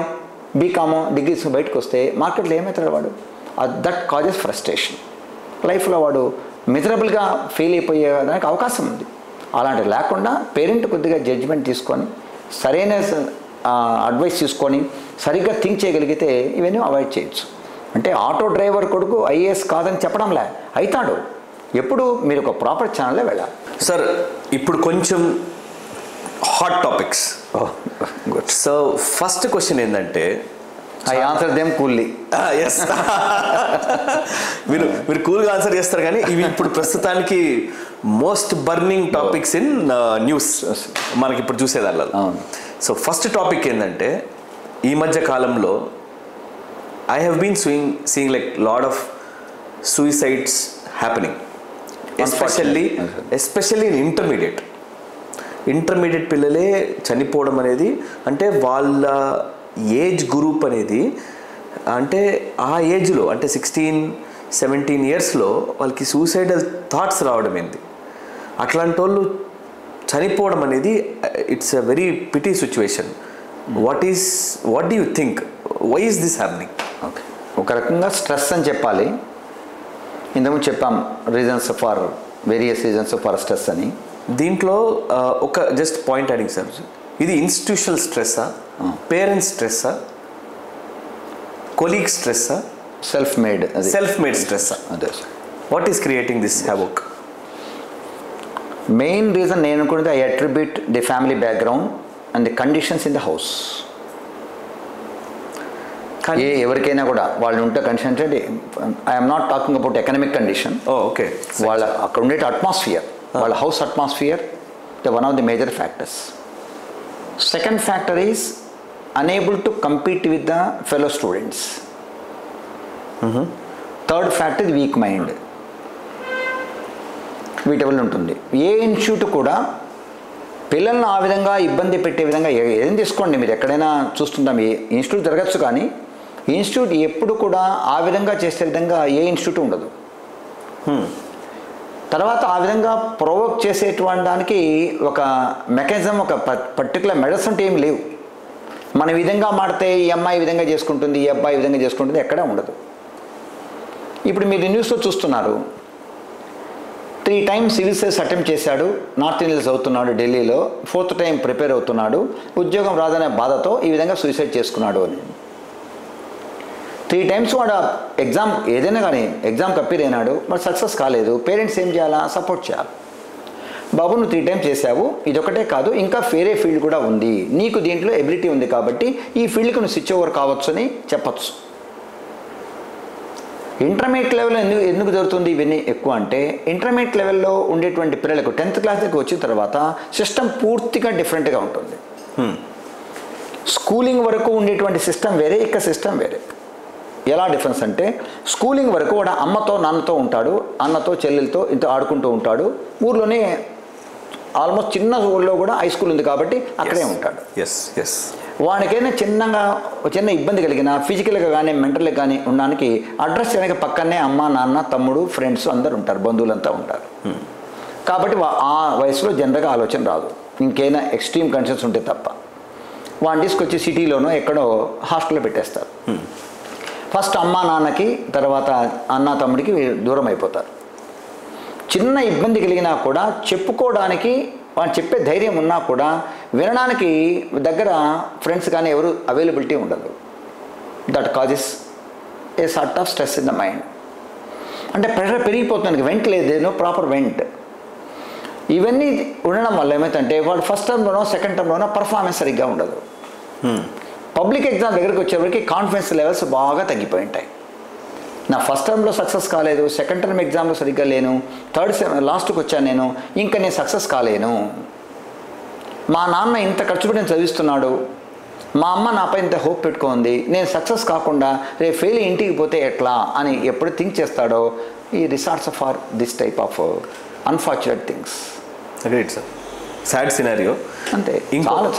బీకామో డిగ్రీస్ బయటకు వస్తే మార్కెట్లో ఏమవుతాడు వాడు? That causes frustration. లైఫ్లో వాడు మిజరబుల్గా ఫెయిల్ అయిపోయేదానికి అవకాశం ఉంది. అలాంటివి లేకుండా పేరెంట్ కొద్దిగా జడ్జిమెంట్ తీసుకొని సరైన అడ్వైస్ తీసుకొని సరిగ్గా థింక్ చేయగలిగితే ఇవన్నీ అవాయిడ్ చేయొచ్చు. అంటే ఆటో డ్రైవర్ కొడుకు ఐఏఎస్ కాదని చెప్పడంలే, అవుతాడు. ఎప్పుడు మీరు ఒక ప్రాపర్ ఛానల్లో వెళ్ళాలి. సార్ ఇప్పుడు కొంచెం hot topics. So first question ఏంటంటే, I answer them coolly. Yes, మీరు కూల్గా ఆన్సర్ చేస్తారు, కానీ ఇవి ఇప్పుడు ప్రస్తుతానికి most burning topics in news మనకి ఇప్పుడు చూసేదాల్లో. సో ఫస్ట్ టాపిక్ ఏంటంటే, ఈ మధ్య కాలంలో I have been seeing like lot of suicides happening, especially in intermediate పిల్లలే చనిపోవడం అనేది. అంటే వాళ్ళ ఏజ్ గ్రూప్ అనేది, అంటే ఆ ఏజ్లో అంటే 16-17 yearsలో వాళ్ళకి సూసైడల్ థాట్స్ రావడం ఏంది, అట్లాంటి వాళ్ళు చనిపోవడం అనేది it's a very pity situation. What do you think, why is this happening? Okay, ఒక రకంగా స్ట్రెస్ అని చెప్పాలి. ఇంతకుముందు చెప్పాం వేరియస్ రీజన్స్ ఫర్ స్ట్రెస్ అని. దీంట్లో ఒక జస్ట్ పాయింట్ అడిగి సార్, ఇది ఇన్స్టిట్యూషనల్ స్ట్రెస్సా, పేరెంట్స్ స్ట్రెస్సా, కొలీగ్ స్ట్రెస్సా, సెల్ఫ్ మేడ్ స్ట్రెస్సా? అదే. What is creating this havoc? Main reason నేను అనుకున్నది, I attribute the family background and the conditions in the house. ఎవరికైనా కూడా వాళ్ళు ఉంటే కండిషన్ అంటే, I'm not talking about economic condition. Okay, వాళ్ళ అక్కడ ఉండే అట్మాస్ఫియర్, వాళ్ళ house atmosphere the one of the major factors. Second factor is unable to compete with the fellow students. Third factor is weak mind. వీటి వల్ల ఉంటుంది. ఏ institute కూడా పిల్లలను ఆ విధంగా ఇబ్బంది పెట్టే విధంగా ఏం తీసుకోండి, మీరు ఎక్కడైనా చూస్తుంటాం, ఏ ఇన్స్టిట్యూట్ జరగచ్చు, కానీ ఇన్స్టిట్యూట్ ఎప్పుడు కూడా ఆ విధంగా చేసే విధంగా ఏ ఇన్స్టిట్యూట్ ఉండదు. తర్వాత ఆ విధంగా ప్రొవోక్ చేసేటువంటి దానికి ఒక మెకానిజం, ఒక పర్టికులర్ మెథడ్స్ అంటే ఏమి లేవు. మన విధంగా మాడితే ఈ అమ్మాయి ఈ విధంగా చేసుకుంటుంది, ఈ అబ్బాయి ఈ విధంగా చేసుకుంటుంది, ఎక్కడా ఉండదు. ఇప్పుడు మీరు న్యూస్లో చూస్తున్నారు, 3 times సివిల్ సర్వీస్ అటెంప్ట్ చేశాడు, నార్త్ ఇండియన్స్ అవుతున్నాడు ఢిల్లీలో, 4th time ప్రిపేర్ అవుతున్నాడు, ఉద్యోగం రాదనే బాధతో ఈ విధంగా సూసైడ్ చేసుకున్నాడు అని. 3 times వాడు ఎగ్జామ్ ఏదైనా కానీ ఎగ్జామ్కి అప్పీర్ అయినాడు, మరి సక్సెస్ కాలేదు. పేరెంట్స్ ఏం చేయాలా? సపోర్ట్ చేయాలి. బాబు నువ్వు 3 times చేసావు, ఇదొకటే కాదు, ఇంకా వేరే ఫీల్డ్ కూడా ఉంది, నీకు దీంట్లో ఎబిలిటీ ఉంది కాబట్టి ఈ ఫీల్డ్కి నువ్వు స్విచ్ ఓవర్ కావచ్చు అని చెప్పచ్చు. ఇంటర్మీడియట్ లెవెల్లో ఎందుకు జరుగుతుంది ఇవన్నీ ఎక్కువ అంటే, ఇంటర్మీడియట్ లెవెల్లో ఉండేటువంటి పిల్లలకు 10th క్లాస్ దగ్గర వచ్చిన తర్వాత సిస్టమ్ పూర్తిగా డిఫరెంట్గా ఉంటుంది. స్కూలింగ్ వరకు ఉండేటువంటి సిస్టమ్ వేరే, ఇక్కడ సిస్టమ్ వేరే. ఎలా డిఫరెన్స్ అంటే, స్కూలింగ్ వరకు వాడు అమ్మతో నాన్నతో ఉంటాడు, అన్నతో చెల్లెలతో ఇంత ఆడుకుంటూ ఉంటాడు. ఊర్లోనే ఆల్మోస్ట్ చిన్న ఊళ్ళో కూడా హై స్కూల్ ఉంది కాబట్టి అక్కడే ఉంటాడు. వాడికైనా చిన్న ఇబ్బంది కలిగిన ఫిజికల్గా కానీ మెంటల్గా కానీ ఉండడానికి అడ్రస్ చేయడానికి పక్కనే అమ్మ నాన్న తమ్ముడు ఫ్రెండ్స్ అందరు ఉంటారు, బంధువులంతా ఉంటారు. కాబట్టి ఆ వయసులో జనరల్గా ఆలోచన రాదు, ఇంకైనా ఎక్స్ట్రీమ్ కండిషన్స్ ఉంటే తప్ప. వాడిని తీసుకొచ్చి సిటీలోనో ఎక్కడో హాస్టల్లో పెట్టేస్తారు. ఫస్ట్ అమ్మ నాన్నకి, తర్వాత అన్న తమ్ముడికి దూరం అయిపోతారు. చిన్న ఇబ్బంది కలిగినా కూడా చెప్పుకోవడానికి వాళ్ళు చెప్పే ధైర్యం ఉన్నా కూడా వినడానికి దగ్గర ఫ్రెండ్స్ కానీ ఎవరు అవైలబిలిటీ ఉండదు. That causes a sort of stress in the mind. అంటే ప్రెషర్ పెరిగిపోతుంది, వెంట్ లేదు, ప్రాపర్ వెంట్. ఇవన్నీ ఉండడం వల్ల ఏమైందంటే వాడు ఫస్ట్ టర్మ్లోనో సెకండ్ టర్మ్లోనో పర్ఫార్మెన్స్ సరిగ్గా ఉండదు. పబ్లిక్ ఎగ్జామ్ దగ్గరికి వచ్చేవరికి కాన్ఫిడెన్స్ లెవెల్స్ బాగా తగ్గిపోయి ఉంటాయి. నా ఫస్ట్ టర్మ్లో సక్సెస్ కాలేదు, సెకండ్ టర్మ్ ఎగ్జామ్లో సరిగ్గా లేను, థర్డ్ సెమ్ లాస్ట్కి వచ్చాను నేను, ఇంకా నేను సక్సెస్ కాలేను. మా నాన్న ఇంత ఖర్చు పెట్టి నేను చదివిస్తున్నాడు, మా అమ్మ నాపై ఇంత హోప్ పెట్టుకుంది, నేను సక్సెస్ కాకుండా రేపు ఫెయిల్ ఇంటికి పోతే ఎట్లా అని ఎప్పుడు థింక్ చేస్తాడో ఈ resorts for this type of unfortunate things. Great sir, sad scenario. అంతే,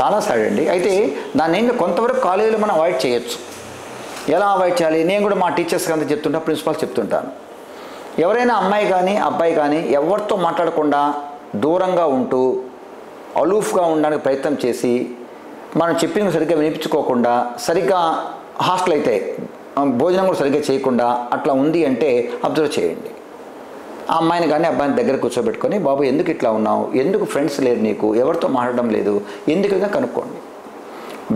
చాలా సాడ్ అండి. అయితే దాన్ని ఏంటో కొంతవరకు కాలేజీలో మనం అవాయిడ్ చేయొచ్చు. ఎలా అవాయిడ్ చేయాలి? నేను కూడా మా టీచర్స్కి అంతా చెప్తుంటా, ప్రిన్సిపాల్ చెప్తుంటాను. ఎవరైనా అమ్మాయి కానీ అబ్బాయి కానీ ఎవరితో మాట్లాడకుండా దూరంగా ఉంటూ అలూఫ్గా ఉండడానికి ప్రయత్నం చేసి మనం చెప్పింది సరిగ్గా వినిపించుకోకుండా, సరిగ్గా హాస్టల్ అయితే భోజనం కూడా సరిగ్గా చేయకుండా అట్లా ఉంది అంటే అబ్జర్వ్ చేయండి. ఆ అమ్మాయిని కానీ అబ్బాయిని దగ్గర కూర్చోబెట్టుకొని, బాబు ఎందుకు ఇట్లా ఉన్నావు, ఎందుకు ఫ్రెండ్స్ లేరు నీకు, ఎవరితో మాట్లాడడం లేదు, ఎందుకుగా కనుక్కోండి.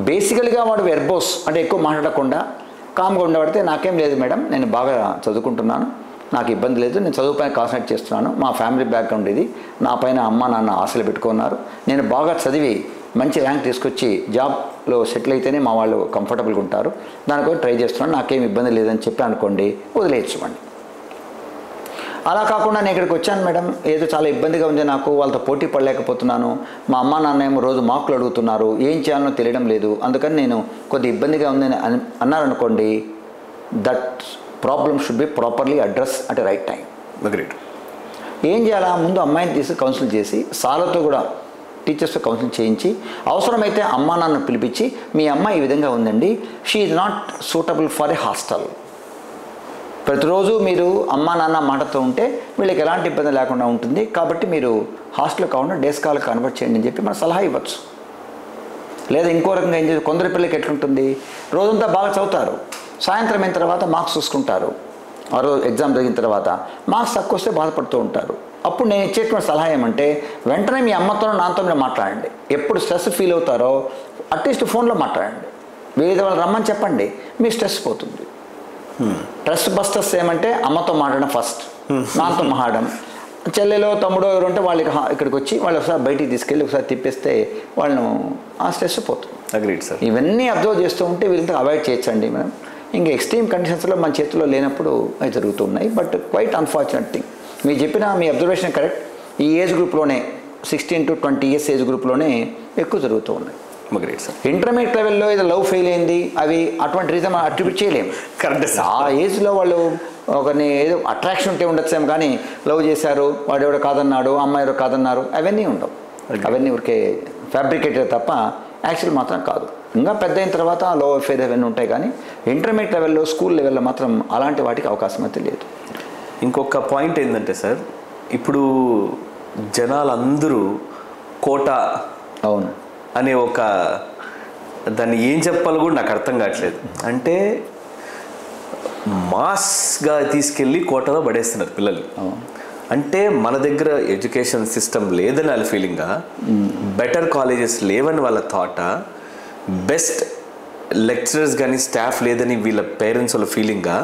బేసికల్గా వాడు వెర్బోస్ అంటే ఎక్కువ మాట్లాడకుండా కామ్గా ఉండబడితే, నాకేం లేదు మేడం, నేను బాగా చదువుకుంటున్నాను, నాకు ఇబ్బంది లేదు, నేను చదువు పైన కాన్సన్ట్రేట్ చేస్తున్నాను, మా ఫ్యామిలీ బ్యాక్గ్రౌండ్ ఇది, నా పైన అమ్మ నాన్న ఆశలు పెట్టుకున్నారు, నేను బాగా చదివి మంచి ర్యాంక్ తీసుకొచ్చి జాబ్లో సెటిల్ అయితేనే మా వాళ్ళు కంఫర్టబుల్గా ఉంటారు, దానికోసం ట్రై చేస్తున్నాను, నాకేం ఇబ్బంది లేదని చెప్పి అనుకోండి, వదిలేయచ్చుకోండి. అలా కాకుండా నేను ఇక్కడికి వచ్చాను మేడం, ఏదో చాలా ఇబ్బందిగా ఉంది నాకు, వాళ్ళతో పోటీ పడలేకపోతున్నాను, మా అమ్మ నాన్న ఏమో రోజు మార్కులు అడుగుతున్నారు, ఏం చేయాలో తెలియడం లేదు, అందుకని నేను కొద్ది ఇబ్బందిగా ఉందని అన్నారనుకోండి, that problem should be properly address at a right time. Great. ఏం చేయాలా? ముందు అమ్మాయిని తీసి కౌన్సిల్ చేసి, సార్లతో కూడా టీచర్స్తో కౌన్సిల్ చేయించి, అవసరమైతే అమ్మా నాన్న పిలిపించి, మీ అమ్మాయి ఈ విధంగా ఉందండి, she is not suitable for a hostel. ప్రతిరోజు మీరు అమ్మా నాన్న మాటతో ఉంటే వీళ్ళకి ఎలాంటి ఇబ్బంది లేకుండా ఉంటుంది, కాబట్టి మీరు హాస్టల్ కాకుండా డేస్ కాల్ కన్వర్ట్ చేయండి అని చెప్పి మనం సలహా ఇవ్వచ్చు. లేదా ఇంకో రకంగా ఏం చేసి, కొందరి పిల్లలకి ఎట్లుంటుంది, రోజంతా బాగా చదువుతారు, సాయంత్రం అయిన తర్వాత మార్క్స్ చూసుకుంటారు, ఆ రోజు ఎగ్జామ్ జరిగిన తర్వాత మార్క్స్ తక్కువ వస్తే బాధపడుతూ ఉంటారు. అప్పుడు నేను ఇచ్చేటువంటి సలహా ఏమంటే, వెంటనే మీ అమ్మతో నాన్నతో మీరు మాట్లాడండి. ఎప్పుడు స్ట్రెస్ ఫీల్ అవుతారో అట్లీస్ట్ ఫోన్లో మాట్లాడండి, వేరే వాళ్ళు రమ్మని చెప్పండి, మీ స్ట్రెస్ పోతుంది. ట్రస్ట్ బస్టర్స్ ఏమంటే అమ్మతో మాట్లాడడం ఫస్ట్, నాన్నతో మాట్లాడడం, చెల్లెలో తమ్ముడో ఎవరు ఉంటే వాళ్ళకి ఇక్కడికి వచ్చి వాళ్ళు ఒకసారి బయటికి తీసుకెళ్ళి ఒకసారి తిప్పేస్తే వాళ్ళను ఆ స్ట్రెస్ పోతుంది. Agreed sir. ఇవన్నీ అబ్జర్వ్ చేస్తూ ఉంటే వీళ్ళతో అవాయిడ్ చేయొచ్చండి మనం. ఇంకా ఎక్స్ట్రీమ్ కండిషన్స్లో మన చేతిలో లేనప్పుడు అవి జరుగుతున్నాయి. But quiet unfortunate thing. మీరు చెప్పిన మీ అబ్జర్వేషన్ కరెక్ట్. ఈ ఏజ్ గ్రూప్లోనే 16 to 20 years ఏజ్ గ్రూప్లోనే ఎక్కువ జరుగుతూ ఉన్నాయి. Great sir. ఇంటర్మీడియట్ లెవెల్లో ఏదో లవ్ ఫెయిల్ అయింది, అవి అటువంటి రీజన్ మనం అట్రిబ్యూట్ చేయలేము. Correct sir. ఆ ఏజ్లో వాళ్ళు ఒకరిని ఏదో అట్రాక్షన్ ఉంటే ఉండొచ్చేమో, కానీ లవ్ చేశారు, వాడు ఎవడో కాదన్నాడు, అమ్మాయి ఎవరో కాదన్నారు, అవన్నీ ఉండవు. అవన్నీ ఊరికే ఫ్యాబ్రికేటెడ్ తప్ప యాక్చువల్ మాత్రం కాదు. ఇంకా పెద్ద అయిన తర్వాత లో ఫెయిర్ అవన్నీ ఉంటాయి, కానీ ఇంటర్మీడియట్ లెవెల్లో స్కూల్ లెవెల్లో మాత్రం అలాంటి వాటికి అవకాశం అయితే లేదు. ఇంకొక పాయింట్ ఏంటంటే సార్, ఇప్పుడు జనాలందరూ కోట అవును అనే ఒక దాన్ని ఏం చెప్పాలో కూడా నాకు అర్థం కావట్లేదు. అంటే మాస్గా తీసుకెళ్ళి కోటలో పడేస్తున్నారు పిల్లలు. అంటే మన దగ్గర ఎడ్యుకేషన్ సిస్టమ్ లేదని వాళ్ళ ఫీలింగా, బెటర్ కాలేజెస్ లేవని వాళ్ళ థాట, బెస్ట్ లెక్చరర్స్ కానీ స్టాఫ్ లేదని వీళ్ళ పేరెంట్స్ వాళ్ళ ఫీలింగా,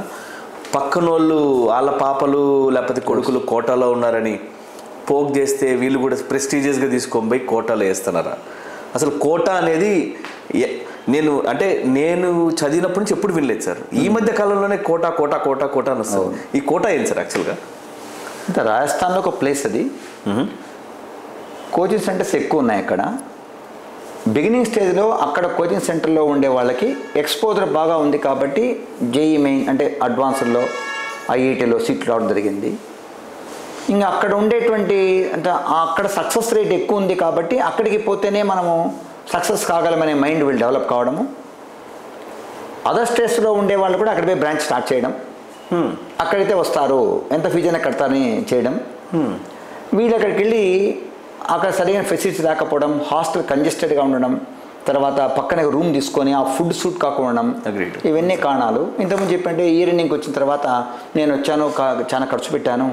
పక్కన వాళ్ళు వాళ్ళ పాపలు లేకపోతే కొడుకులు కోటాలో ఉన్నారని పోక్ చేస్తే వీళ్ళు కూడా ప్రెస్టీజియస్గా తీసుకొని పోయి కోటాలో వేస్తున్నారా? అసలు కోట అనేది నేను చదివినప్పటి నుంచి ఎప్పుడు వినలేదు సార్. ఈ మధ్య కాలంలోనే కోట కోట కోట కోట అని వస్తుంది. ఈ కోట ఏంటి సార్ యాక్చువల్గా? అంటే రాజస్థాన్లో ఒక ప్లేస్ అది. కోచింగ్ సెంటర్స్ ఎక్కువ ఉన్నాయి అక్కడ. బిగినింగ్ స్టేజ్లో అక్కడ కోచింగ్ సెంటర్లో ఉండే వాళ్ళకి ఎక్స్పోజర్ బాగా ఉంది కాబట్టి జేఈ మెయిన్ అంటే అడ్వాన్స్డ్లో ఐఐటీలో సీట్లు రావడం జరిగింది. ఇంకా అక్కడ ఉండేటువంటి అంటే అక్కడ సక్సెస్ రేట్ ఎక్కువ ఉంది కాబట్టి అక్కడికి పోతేనే మనము సక్సెస్ కాగలమనే మైండ్ వీళ్ళు డెవలప్ కావడము. అదర్ స్టేట్స్లో ఉండే వాళ్ళు కూడా అక్కడ పోయి బ్రాంచ్ స్టార్ట్ చేయడం, అక్కడైతే వస్తారు ఎంత ఫీజు అయినా కడతారని చేయడం. వీళ్ళు అక్కడికి వెళ్ళి అక్కడ సరైన ఫెసిలిటీస్ రాకపోవడం, హాస్టల్ కంజెస్టెడ్గా ఉండడం, తర్వాత పక్కనే రూమ్ తీసుకొని ఆ ఫుడ్ సూట్ కాకపోవడం, ఇవన్నీ కారణాలు. ఇంతకుముందు చెప్పంటే ఇయర్ ఎండింగ్కి వచ్చిన తర్వాత నేను వచ్చాను, చాలా ఖర్చు పెట్టాను,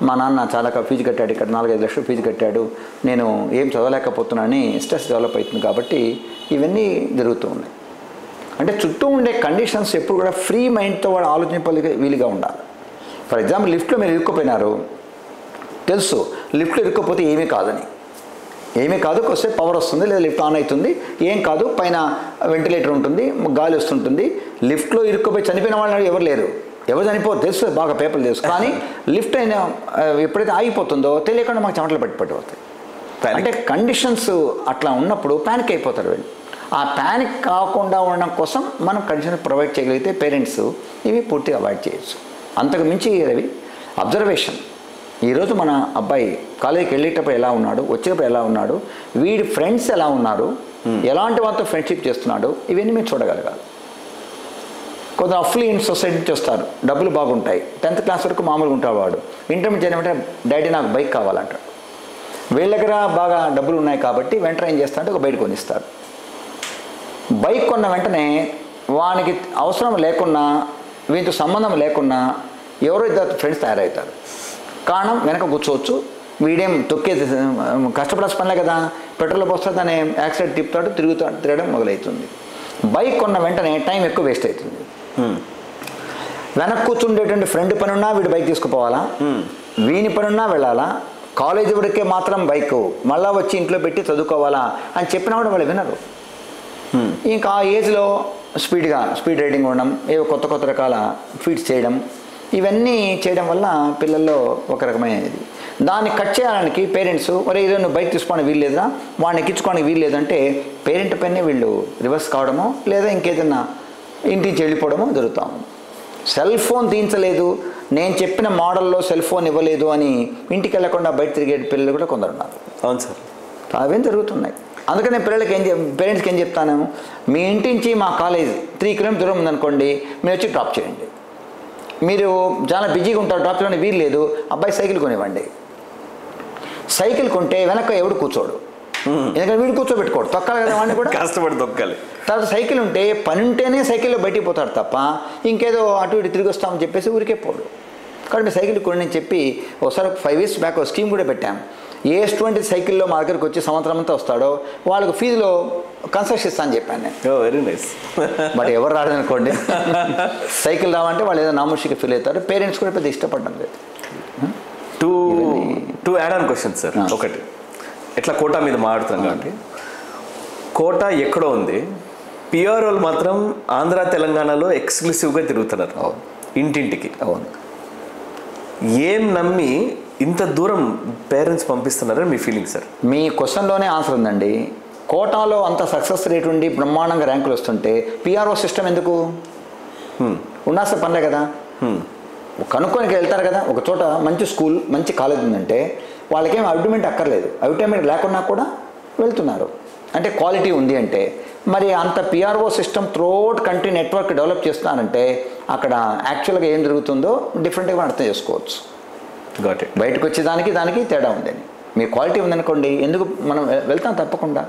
మా నాన్న చాలా ఫీజు కట్టాడు, ఇక్కడ 4-5 లక్షలు ఫీజు కట్టాడు, నేను ఏం చదవలేకపోతున్నానని స్ట్రెస్ డెవలప్ అవుతుంది. కాబట్టి ఇవన్నీ జరుగుతూ ఉన్నాయి. అంటే చుట్టూ ఉండే కండిషన్స్ ఎప్పుడు కూడా ఫ్రీ మైండ్తో వాడు ఆలోచించే వీలుగా ఉండాలి. ఫర్ ఎగ్జాంపుల్ లిఫ్ట్లో మీరు ఇరుక్కుపోయినారు, తెలుసు లిఫ్ట్లో ఇరుక్కపోతే ఏమీ కాదని, ఏమీ కాదు, వస్తే పవర్ వస్తుంది లేదా లిఫ్ట్ ఆన్ అవుతుంది, ఏం కాదు, పైన వెంటిలేటర్ ఉంటుంది, గాలి వస్తుంటుంది. లిఫ్ట్లో ఇరుక్కుపోయి చనిపోయిన వాళ్ళు ఎవరు లేరు, ఎవరు చనిపోరు తెలుసు, బాగా పేపర్లు తెలుసు. కానీ లిఫ్ట్ అయినా ఎప్పుడైతే ఆగిపోతుందో తెలియకుండా మాకు చెమటలు పట్టిపోతాయి. అంటే కండిషన్స్ అట్లా ఉన్నప్పుడు ప్యానిక్ అయిపోతారు వీళ్ళు. ఆ ప్యానిక్ కాకుండా ఉండడం కోసం మనం కండిషన్స్ ప్రొవైడ్ చేయగలిగితే పేరెంట్స్ ఇవి పూర్తిగా అవాయిడ్ చేయొచ్చు. అంతకు మించి రవి అబ్జర్వేషన్. ఈరోజు మన అబ్బాయి కాలేజీకి వెళ్ళేటప్పుడు ఎలా ఉన్నాడు, వచ్చేటప్పుడు ఎలా ఉన్నాడు, వీడి ఫ్రెండ్స్ ఎలా ఉన్నారు, ఎలాంటి వాళ్ళతో ఫ్రెండ్షిప్ చేస్తున్నాడు, ఇవన్నీ మీరు చూడగలగాలి. కొంత అఫ్లుయెంట్ సొసైటీ నుంచి వస్తారు, డబ్బులు బాగుంటాయి, 10th క్లాస్ వరకు మామూలుగా ఉంటాడు వాడు. ఇంటర్మీడియట్ ఏమంటే డాడీ నాకు బైక్ కావాలంటాడు. వీళ్ళ దగ్గర బాగా డబ్బులు ఉన్నాయి కాబట్టి వెంటనే ఏం చేస్తాడంటే ఒక బైక్ కొనిస్తాడు. బైక్ కొన్న వెంటనే వానికి అవసరం లేకున్నా, వీటితో సంబంధం లేకున్నా ఎవరో ఇద్దరు ఫ్రెండ్స్ తయారవుతారు. కారణం వెనక కూర్చోవచ్చు, వీడేం తొక్కేది కష్టపడాల్సిన పనిలే కదా, పెట్రోల్ పోస్తే దాన్ని యాక్సిడెంట్ తిరగడం మొదలవుతుంది. బైక్ కొన్న వెంటనే టైం ఎక్కువ వేస్ట్ అవుతుంది. వెనక్కి కూర్చుండేటువంటి ఫ్రెండ్ పని ఉన్నా వీడు బైక్ తీసుకుపోవాలా, వీని పని ఉన్నా వెళ్ళాలా, కాలేజీ వరకే మాత్రం బైక్, మళ్ళీ వచ్చి ఇంట్లో పెట్టి చదువుకోవాలా అని చెప్పినా కూడా వాళ్ళు వినరు. ఇంకా ఆ ఏజ్లో స్పీడ్ రైడింగ్ ఉండడం, ఏవో కొత్త రకాల ఫీట్స్ చేయడం, ఇవన్నీ చేయడం వల్ల పిల్లల్లో ఒక రకమైనది. దాన్ని కట్ చేయడానికి పేరెంట్స్ మరి ఏదో నువ్వు బైక్ తీసుకోవడానికి వీలు లేదా, వాడిని ఎక్కించుకోవడానికి వీలు లేదంటే పేరెంట్ పైనే వీళ్ళు రివర్స్ కావడమో లేదా ఇంకేదన్నా ఇంటి నుంచి వెళ్ళిపోవడమో జరుగుతాము. సెల్ ఫోన్ తీయించలేదు, నేను చెప్పిన మోడల్లో సెల్ ఫోన్ ఇవ్వలేదు అని ఇంటికి వెళ్లకుండా బయట తిరిగే పిల్లలు కూడా కొందరు ఉన్నారు. అవును సార్, అవేం జరుగుతున్నాయి. అందుకనే పిల్లలకి పేరెంట్స్కి ఏం చెప్తాను, మీ ఇంటి నుంచి మా కాలేజ్ 3 కిలోమీటర్ దూరం ఉందనుకోండి, మీరు వచ్చి డ్రాప్ చేయండి. మీరు చాలా బిజీగా ఉంటారు, డ్రాప్ చేయడానికి వీలు లేదు, అబ్బాయి సైకిల్ కొనివ్వండి. సైకిల్ కొంటే వెనక ఎవడు కూర్చోడు, ఎందుకంటే వీడు కూర్చోబెట్టుకోడు, తొక్కాలి కదా వాడిని కూడా, కష్టపడి తొక్కాలి. తర్వాత సైకిల్ ఉంటే పని ఉంటేనే సైకిల్లో బయటికి పోతాడు తప్ప ఇంకేదో అటు ఇటు తిరిగి వస్తామని చెప్పేసి ఊరికే పోడు. కాబట్టి మీ సైకిల్ కొని అని చెప్పి ఒకసారి 5 years బ్యాక్ ఒక స్కీమ్ కూడా పెట్టాం. ఏ స్టూడెంట్ సైకిల్లో మా దగ్గరికి వచ్చి సంవత్సరం అంతా వస్తాడో వాళ్ళకు ఫీజులో కన్సెషన్ ఇస్తా అని చెప్పాను నేను. Very nice. బట్ ఎవరు రాదనుకోండి, సైకిల్ రావంటే వాళ్ళు ఏదో నామూషిగా ఫీల్ అవుతారు, పేరెంట్స్ కూడా పెద్ద ఇష్టపడడం లేదు. Two add on questions sir. ఒకటి, ఎట్లా కోటా మీద మాట్లాడుతున్నాం కాబట్టి, కోటా ఎక్కడో ఉంది, పిఆర్ఓలు మాత్రం ఆంధ్ర తెలంగాణలో ఎక్స్క్లూసివ్గా తిరుగుతున్నారు ఇంటింటికి. అవును. ఏం నమ్మి ఇంత దూరం పేరెంట్స్ పంపిస్తున్నారని మీ ఫీలింగ్ సార్? మీ క్వశ్చన్లోనే ఆన్సర్ ఉందండి. కోటాలో అంత సక్సెస్ రేట్ ఉండి బ్రహ్మాండంగా ర్యాంకులు వస్తుంటే పిఆర్ఓ సిస్టమ్ ఎందుకు ఉండాల్సిన పనిలే కదా. కనుక్కోనికి వెళ్తారు కదా, ఒక చోట మంచి స్కూల్ మంచి కాలేజ్ ఉందంటే వాళ్ళకేం అడ్వర్టైజ్మెంట్ అక్కర్లేదు, అడ్వర్టైజ్మెంట్ లేకున్నా కూడా వెళ్తున్నారు అంటే క్వాలిటీ ఉంది అంటే. మరి అంత PRO system throughout country network develop చేస్తున్నారంటే అక్కడ యాక్చువల్గా ఏం జరుగుతుందో డిఫరెంట్గా అర్థం చేసుకోవచ్చు. బయటకు వచ్చేదానికి దానికి తేడా ఉందని. మీ క్వాలిటీ ఉందనుకోండి, ఎందుకు మనం వెళ్తాం తప్పకుండా.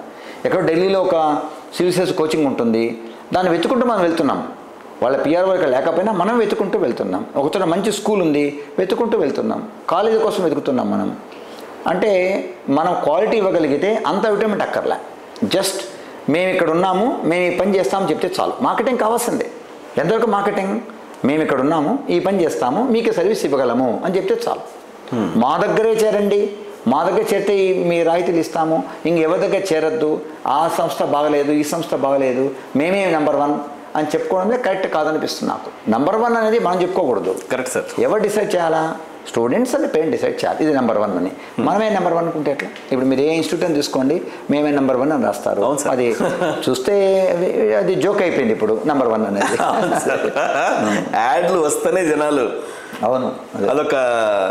ఎక్కడో ఢిల్లీలో ఒక సివిల్ సర్వీస్ కోచింగ్ ఉంటుంది, దాన్ని వెతుకుంటూ మనం వెళ్తున్నాం. వాళ్ళ పిఆర్ఓ ఇక్కడ లేకపోయినా మనం వెతుకుంటూ వెళ్తున్నాం. ఒకచోట మంచి స్కూల్ ఉంది, వెతుకుంటూ వెళ్తున్నాం. కాలేజీ కోసం వెతుకుతున్నాం మనం. అంటే మనం క్వాలిటీ ఇవ్వగలిగితే అంత అడ్వర్టైజ్మెంట్ అక్కర్లే. జస్ట్ మేము ఇక్కడ ఉన్నాము, మేము ఈ పని చేస్తామని చెప్తే చాలు. మార్కెటింగ్ కావాల్సిందే. ఎంతవరకు మార్కెటింగ్? మేము ఇక్కడ ఉన్నాము, ఈ పని చేస్తాము, మీకు సర్వీస్ ఇవ్వగలము అని చెప్తే చాలు. మా దగ్గరే చేరండి, మా దగ్గర చేరితే మీ రాయితీలు ఇస్తాము, ఇంకెవరి దగ్గర చేరొద్దు, ఆ సంస్థ బాగలేదు, ఈ సంస్థ బాగలేదు, మేమే నెంబర్ 1 అని చెప్పుకోవడమే కరెక్ట్ కాదనిపిస్తుంది నాకు. నెంబర్ 1 అనేది మనం చెప్పుకోకూడదు. Correct sir. ఎవరు డిసైడ్ చేయాలా? స్టూడెంట్స్ అని పేరెంట్ డిసైడ్ చేయాలి ఇది నెంబర్ 1 అని. మనమే నెంబర్ 1 అనుకుంటే ఎట్లా? ఇప్పుడు మీరు ఏ ఇన్స్టిట్యూట్ అని తీసుకోండి, మేమే నెంబర్ 1 అని రాస్తారు. అది చూస్తే అది జోక్ అయిపోయింది ఇప్పుడు నెంబర్ 1 అనేది. యాడ్లు వస్తేనే జనాలు అవును అదొక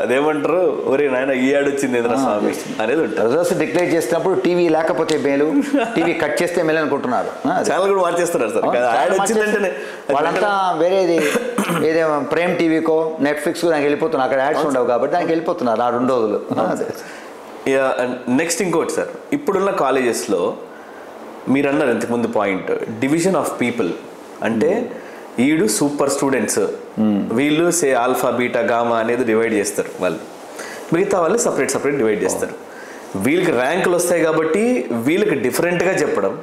అదేమంటారు, ఒరే నాయన ఈ యాడ్ వచ్చింది ఏదైనా స్వామి అనేది ఉంటుంది. రిజల్ట్స్ డిక్లేర్ చేసినప్పుడు టీవీ లేకపోతే మేలు, టీవీ కట్ చేస్తే మేలు అనుకుంటున్నారు. ఛానల్ కూడా మార్చేస్తున్నారు సార్. యాడ్ వచ్చిందంటే వాళ్ళంతా వేరేది ఏదో ప్రైమ్ టీవీకో నెట్ఫ్లిక్స్ నాకు వెళ్ళిపోతున్నారు, అక్కడ యాడ్స్ ఉండవు కాబట్టి దానికి వెళ్ళిపోతున్నారు ఆ 2 రోజులు. నెక్స్ట్ ఇంకోటి సార్, ఇప్పుడున్న కాలేజెస్లో మీరు అన్నారు ఇంతకుముందు పాయింట్, డివిజన్ ఆఫ్ పీపుల్. అంటే వీడు సూపర్ స్టూడెంట్స్, వీళ్ళు సే ఆల్ఫా బీటా గామా అనేది డివైడ్ చేస్తారు వాళ్ళు, మిగతా వాళ్ళు సపరేట్ డివైడ్ చేస్తారు. వీళ్ళకి ర్యాంకులు వస్తాయి కాబట్టి వీళ్ళకి డిఫరెంట్గా చెప్పడం,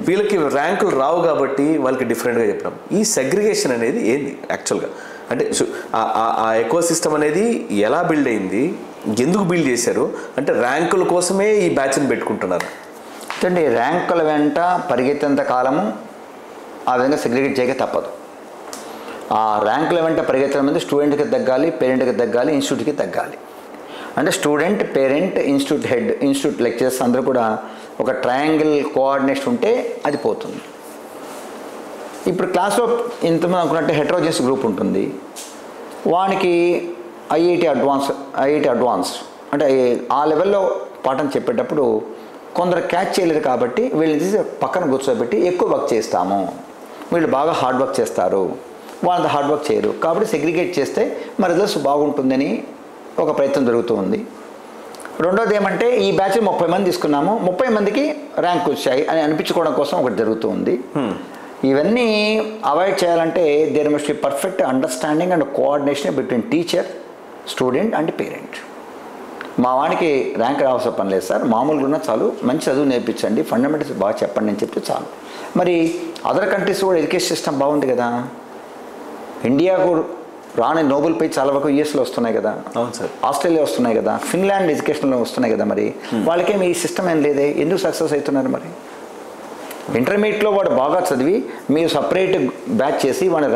వీళ్ళకి ర్యాంకులు రావు కాబట్టి వాళ్ళకి డిఫరెంట్గా చెప్పడం. ఈ సెగ్రిగేషన్ అనేది ఏంది యాక్చువల్గా? అంటే ఆ ఎకో సిస్టమ్ అనేది ఎలా బిల్డ్ అయింది, ఎందుకు బిల్డ్ చేశారు? అంటే ర్యాంకుల కోసమే ఈ బ్యాచ్ని పెట్టుకుంటున్నారు. అంటే ర్యాంకుల వెంట పరిగెత్తేంత కాలము ఆ విధంగా సెగ్రిగేట్ చేయక తప్పదు. ఆ ర్యాంకుల వెంట పరిగెత్తడం అనేది స్టూడెంట్కి తగ్గాలి, పేరెంట్కి తగ్గాలి, ఇన్స్టిట్యూట్కి తగ్గాలి. అంటే student, parent, institute head, institute lecturers అందరూ కూడా ఒక ట్రయాంగిల్ కోఆర్డినేషన్ ఉంటే అది పోతుంది. ఇప్పుడు క్లాస్లో ఇంతమంది అనుకున్నట్టు హెటరోజెన్స్ గ్రూప్ ఉంటుంది, వానికి ఐఐటి అడ్వాన్స్ అంటే ఆ లెవెల్లో పాఠం చెప్పేటప్పుడు కొందరు క్యాచ్ చేయలేరు కాబట్టి వీళ్ళని తీసి పక్కన కూర్చోబెట్టి ఎక్కువ వర్క్ చేస్తాము, వీళ్ళు బాగా హార్డ్ వర్క్ చేస్తారు, వాళ్ళంత హార్డ్ వర్క్ చేయరు కాబట్టి సెగ్రిగేట్ చేస్తే మరి రిజల్ట్స్ బాగుంటుందని ఒక ప్రయత్నం జరుగుతూ ఉంది. రెండోది ఏమంటే ఈ బ్యాచ్ 30 మంది తీసుకున్నాము, 30 మందికి ర్యాంక్ వచ్చాయి అని అనిపించుకోవడం కోసం ఒకటి జరుగుతూ ఉంది. ఇవన్నీ అవాయిడ్ చేయాలంటే there must be perfect understanding and coordination between teacher, student and parent. మా వానికి ర్యాంక్ రావాల్సిన పని లేదు సార్, మామూలుగా ఉన్న చాలు, మంచి చదువు నేర్పించండి, ఫండమెంటల్స్ బాగా చెప్పండి అని చెప్తే చాలు. మరి అదర్ కంట్రీస్ కూడా ఎడ్యుకేషన్ సిస్టమ్ బాగుంది కదా, ఇండియాకు రాని నోబెల్ ప్రైజ్ చాలా వరకు యూఎస్లో వస్తున్నాయి కదా, అవును సార్, ఆస్ట్రేలియా వస్తున్నాయి కదా, ఫిన్లాండ్ ఎడ్యుకేషన్లో వస్తున్నాయి కదా, మరి వాళ్ళకేమి ఈ సిస్టమ్ ఏం లేదే, ఎందుకు సక్సెస్ అవుతున్నారు? మరి ఇంటర్మీడియట్లో వాడు బాగా చదివి మీరు సపరేట్ బ్యాచ్ చేసి వాడి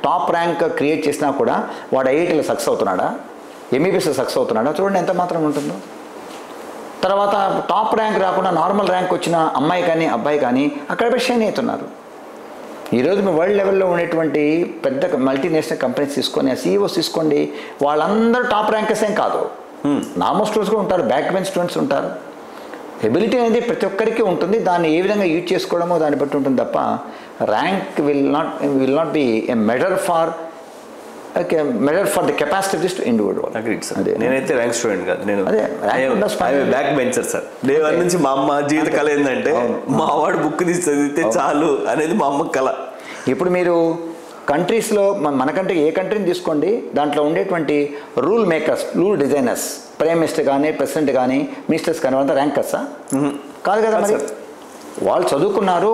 టాప్ ర్యాంక్ క్రియేట్ చేసినా కూడా వాడు ఐఐటీలో సక్సెస్ అవుతున్నాడా, ఎంబీబీఎస్లో సక్సెస్ అవుతున్నాడా? చూడండి ఎంత మాత్రం ఉంటుందో. తర్వాత టాప్ ర్యాంక్ రాకుండా నార్మల్ ర్యాంక్ వచ్చిన అమ్మాయి కానీ అబ్బాయి కానీ అక్కడ పెట్టి షైన్ అవుతున్నారు. ఈరోజు మీ వరల్డ్ లెవెల్లో ఉండేటువంటి పెద్ద మల్టీనేషనల్ కంపెనీస్ తీసుకొని సీఈఓస్ తీసుకోండి, వాళ్ళందరూ టాప్ ర్యాంకర్స్ ఏం కాదు, నార్మల్ స్టూడెంట్స్ కూడా ఉంటారు, బ్యాక్ బెంచ్ స్టూడెంట్స్ ఉంటారు. ఎబిలిటీ అనేది ప్రతి ఒక్కరికి ఉంటుంది, దాన్ని ఏ విధంగా యూజ్ చేసుకోవడమో దాన్ని బట్టి ఉంటుంది తప్ప rank will not be A measure for the capacity of this individual. నేనైతే ర్యాంక్ స్టూడెంట్ కాదు, నేను బ్యాక్ బెంచర్ సార్. డే 1 నుంచి మా అమ్మ జీవిత కళ ఏంటంటే మా వాడు బుక్ తీసి చదివితే చాలు అనేది మా అమ్మ కళ. ఇప్పుడు మీరు కంట్రీస్లో మన కంట్రీ ఏ కంట్రీని తీసుకోండి, దాంట్లో ఉండేటువంటి rule makers, rule designers, prime minister కానీ ప్రెసిడెంట్ కానీ మినిస్టర్స్ కానీ వాళ్ళంతా ర్యాంకర్సా? కాదు కదా. మరి వాళ్ళు చదువుకున్నారు,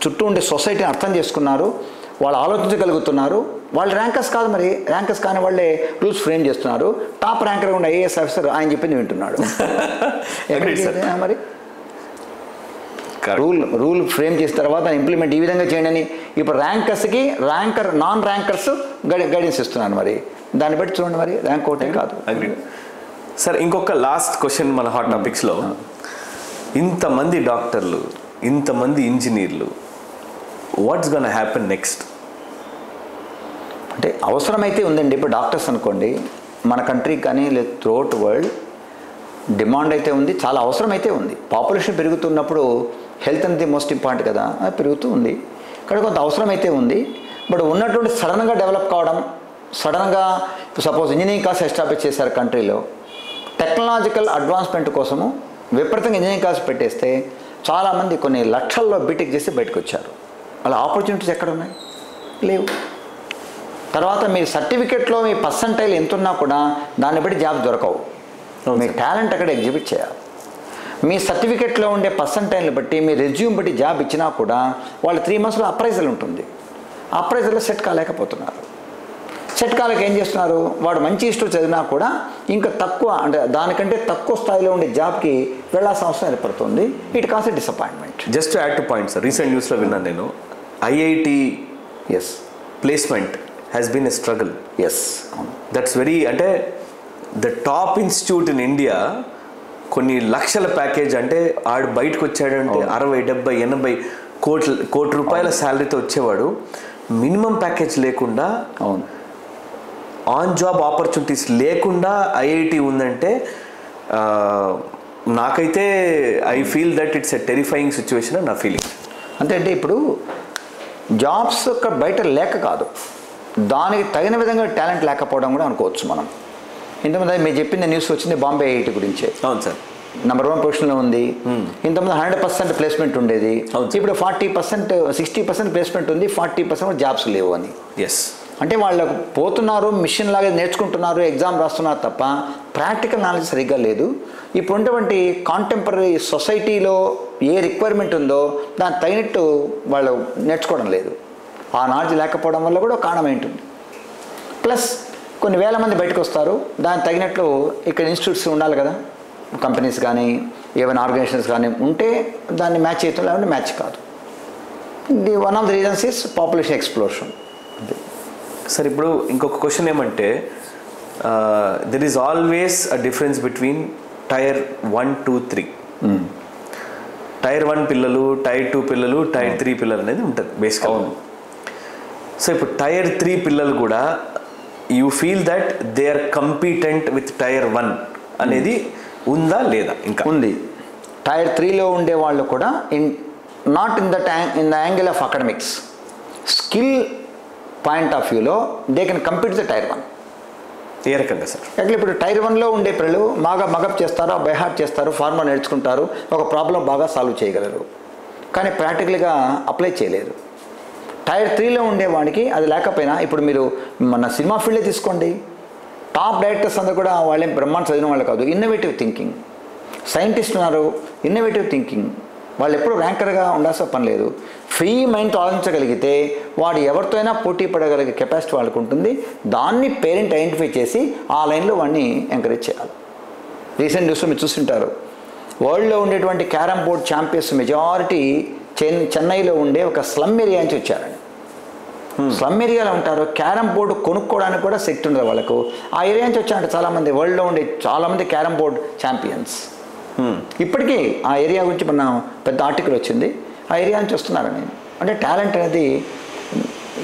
చుట్టూ ఉండే సొసైటీని అర్థం చేసుకున్నారు, వాళ్ళు ఆలోచించగలుగుతున్నారు, వాళ్ళు ర్యాంకర్స్ కాదు. మరి ర్యాంకర్స్ కాని వాళ్ళే రూల్స్ ఫ్రేమ్ చేస్తున్నారు. టాప్ ర్యాంకర్ ఉన్న ఐఏఎస్ ఆఫీసర్ ఆయన చెప్పింది వింటున్నాడు. మరి రూల్ ఫ్రేమ్ చేసిన తర్వాత ఇంప్లిమెంట్ ఈ విధంగా చేయండి అని ఇప్పుడు ర్యాంకర్స్కి నాన్ ర్యాంకర్స్ గైడెన్స్ ఇస్తున్నారు. మరి దాన్ని బట్టి చూడండి, మరి ర్యాంక్ ఒకటే కాదు. సార్ ఇంకొక లాస్ట్ క్వశ్చన్ మన హాట్ టాపిక్స్లో, ఇంతమంది డాక్టర్లు, ఇంతమంది ఇంజనీర్లు, వాట్స్ గోనా హ్యాపెన్ నెక్స్ట్? అంటే అవసరమైతే ఉందండి. ఇప్పుడు డాక్టర్స్ అనుకోండి, మన కంట్రీకి కానీ లేదా త్రూఅవుట్ వరల్డ్ డిమాండ్ అయితే ఉంది, చాలా అవసరం అయితే ఉంది. పాపులేషన్ పెరుగుతున్నప్పుడు హెల్త్ అనేది మోస్ట్ ఇంపార్టెంట్ కదా, పెరుగుతూ ఉంది. ఇక్కడ కొంత అవసరం అయితే ఉంది. బట్ ఉన్నటువంటి సడన్గా డెవలప్ కావడం, సడన్గా సపోజ్ ఇంజనీరింగ్ క్లాస్ ఎస్టాబ్లిష్ చేశారు కంట్రీలో, టెక్నాలజికల్ అడ్వాన్స్మెంట్ కోసము విపరీతంగా ఇంజనీరింగ్ క్లాస్ పెట్టేస్తే చాలామంది కొన్ని లక్షల్లో బీటెక్ చేసి బయటకు వచ్చారు. అలా ఆపర్చునిటీస్ ఎక్కడ ఉన్నాయి? లేవు. తర్వాత మీ సర్టిఫికెట్లో మీ పర్సంటైల్ ఎంత ఉన్నా కూడా దాన్ని బట్టి జాబ్ దొరకవు. మీ టాలెంట్ అక్కడ ఎగ్జిబిట్ చేయాలి. మీ సర్టిఫికెట్లో ఉండే పర్సంటైల్ని బట్టి మీ రెజ్యూమ్ బట్టి జాబ్ ఇచ్చినా కూడా వాళ్ళు 3 monthsలో అప్రైజల్ ఉంటుంది. అప్రైజల్లో సెట్ కాలేకపోతున్నారు. సెట్కాలకు ఏం చేస్తున్నారు, వాడు మంచి ఇష్టం చదివినా కూడా ఇంకా తక్కువ అంటే దానికంటే తక్కువ స్థాయిలో ఉండే జాబ్కి వెళ్ళాల్సిన అవసరం ఏర్పడుతుంది. It cause disappointment. Just to add to point sir, recent న్యూస్లో విన్నాను నేను, IITs placement has been a struggle. Yes, that's very, అంటే the top institute in India కొన్ని లక్షల ప్యాకేజ్, అంటే ఆడు బయటకు వచ్చాడంటే 60, 70, 80 కోటి రూపాయల శాలరీతో వచ్చేవాడు, మినిమం ప్యాకేజ్ లేకుండా, అవును, ఆన్ జాబ్ ఆపర్చునిటీస్ లేకుండా ఐఐటి ఉందంటే నాకైతే I feel that it's a terrifying situation అని నా ఫీలింగ్. అంటే ఇప్పుడు జాబ్స్ బయట లేక కాదు, దానికి తగిన విధంగా టాలెంట్ లేకపోవడం కూడా అనుకోవచ్చు మనం. ఇంతమంది మీరు చెప్పింది న్యూస్ వచ్చింది బాంబే ఐఐటి గురించే. అవును సార్, నెంబర్ 1 పొజిషన్లో ఉంది. ఇంతమంది 100% ప్లేస్మెంట్ ఉండేది, ఇప్పుడు 40%, 60% ప్లేస్మెంట్ ఉంది, 40% జాబ్స్ లేవు అని. ఎస్, అంటే వాళ్ళకు పోతున్నారు, మిషన్ లాగా నేర్చుకుంటున్నారు, ఎగ్జామ్ రాస్తున్నారు తప్ప ప్రాక్టికల్ నాలెడ్జ్ సరిగ్గా లేదు. ఇప్పుడు ఉన్నటువంటి కాంటెంపరీ సొసైటీలో ఏ రిక్వైర్మెంట్ ఉందో దానికి తగినట్టు వాళ్ళు నేర్చుకోవడం లేదు. ఆ నాలెడ్జ్ లేకపోవడం వల్ల కూడా కారణం ఏంటుంది. ప్లస్ కొన్ని వేల మంది బయటకు వస్తారు, దానికి తగినట్లు ఇక్కడ ఇన్స్టిట్యూట్స్ ఉండాలి కదా, కంపెనీస్ కానీ ఏమైనా ఆర్గనైజేషన్స్ కానీ ఉంటే దాన్ని మ్యాచ్ అవుతుంది, లేకుంటే మ్యాచ్ కాదు. One of the reasons is population explosion. Sir ఇప్పుడు ఇంకొక క్వశ్చన్ ఏమంటే, there is always a difference between tier 1, 2, 3. Tier 1 పిల్లలు, టైర్ 2 పిల్లలు, టైర్ 3 పిల్లలు అనేది ఉంటుంది బేసిక్గా. సో ఇప్పుడు టైర్ 3 పిల్లలు కూడా you feel that they are competent with tier 1 అనేది ఉందా లేదా? ఇంకా ఉంది. టైర్ 3లో ఉండే వాళ్ళు కూడా not in the angle of academics, skill point of వ్యూలో they can compete the tier 1. ఏ రకంగా సార్? అట్లా ఇప్పుడు టైర్ 1లో ఉండే పిల్లలు బాగా మగప్ చేస్తారు, బైహార్ట్ చేస్తారు, ఫార్ములా నేర్చుకుంటారు, ఒక ప్రాబ్లం బాగా సాల్వ్ చేయగలరు, కానీ ప్రాక్టికల్గా అప్లై చేయలేరు. టైర్ 3లో ఉండేవాడికి అది లేకపోయినా, ఇప్పుడు మీరు మన సినిమా ఫీల్డే తీసుకోండి, టాప్ డైరెక్టర్స్ అందరూ కూడా వాళ్ళేం బ్రహ్మాండ చదివిన వాళ్ళు కాదు, ఇన్నోవేటివ్ థింకింగ్. సైంటిస్ట్ ఉన్నారు, ఇన్నోవేటివ్ థింకింగ్, వాళ్ళు ఎప్పుడు ర్యాంకర్గా ఉండాల్సిన పని లేదు. ఫ్రీ మైండ్తో ఆలోచించగలిగితే వాడు ఎవరితో అయినా పోటీ పడగలిగే కెపాసిటీ వాళ్ళకు ఉంటుంది. దాన్ని పేరెంట్ ఐడెంటిఫై చేసి ఆ లైన్లో వాడిని ఎంకరేజ్ చేయాలి. రీసెంట్ న్యూస్లో మీరు చూస్తుంటారు, వరల్డ్లో ఉండేటువంటి క్యారమ్ బోర్డ్ ఛాంపియన్స్ మెజారిటీ చెన్నైలో ఉండే ఒక స్లమ్ ఏరియా నుంచి వచ్చారండి. స్లమ్ ఏరియాలో ఉంటారు, క్యారమ్ బోర్డు కొనుక్కోవడానికి కూడా శక్తి ఉండదు వాళ్ళకు. ఆ ఏరియా నుంచి వచ్చారంటే చాలామంది, వరల్డ్లో ఉండే చాలామంది క్యారమ్ బోర్డ్ ఛాంపియన్స్. ఇప్పటికీ ఆ ఏరియా గురించి మన పెద్ద ఆర్టికల్ వచ్చింది, ఆ ఏరియా నుంచి వస్తున్నారని. అంటే టాలెంట్ అనేది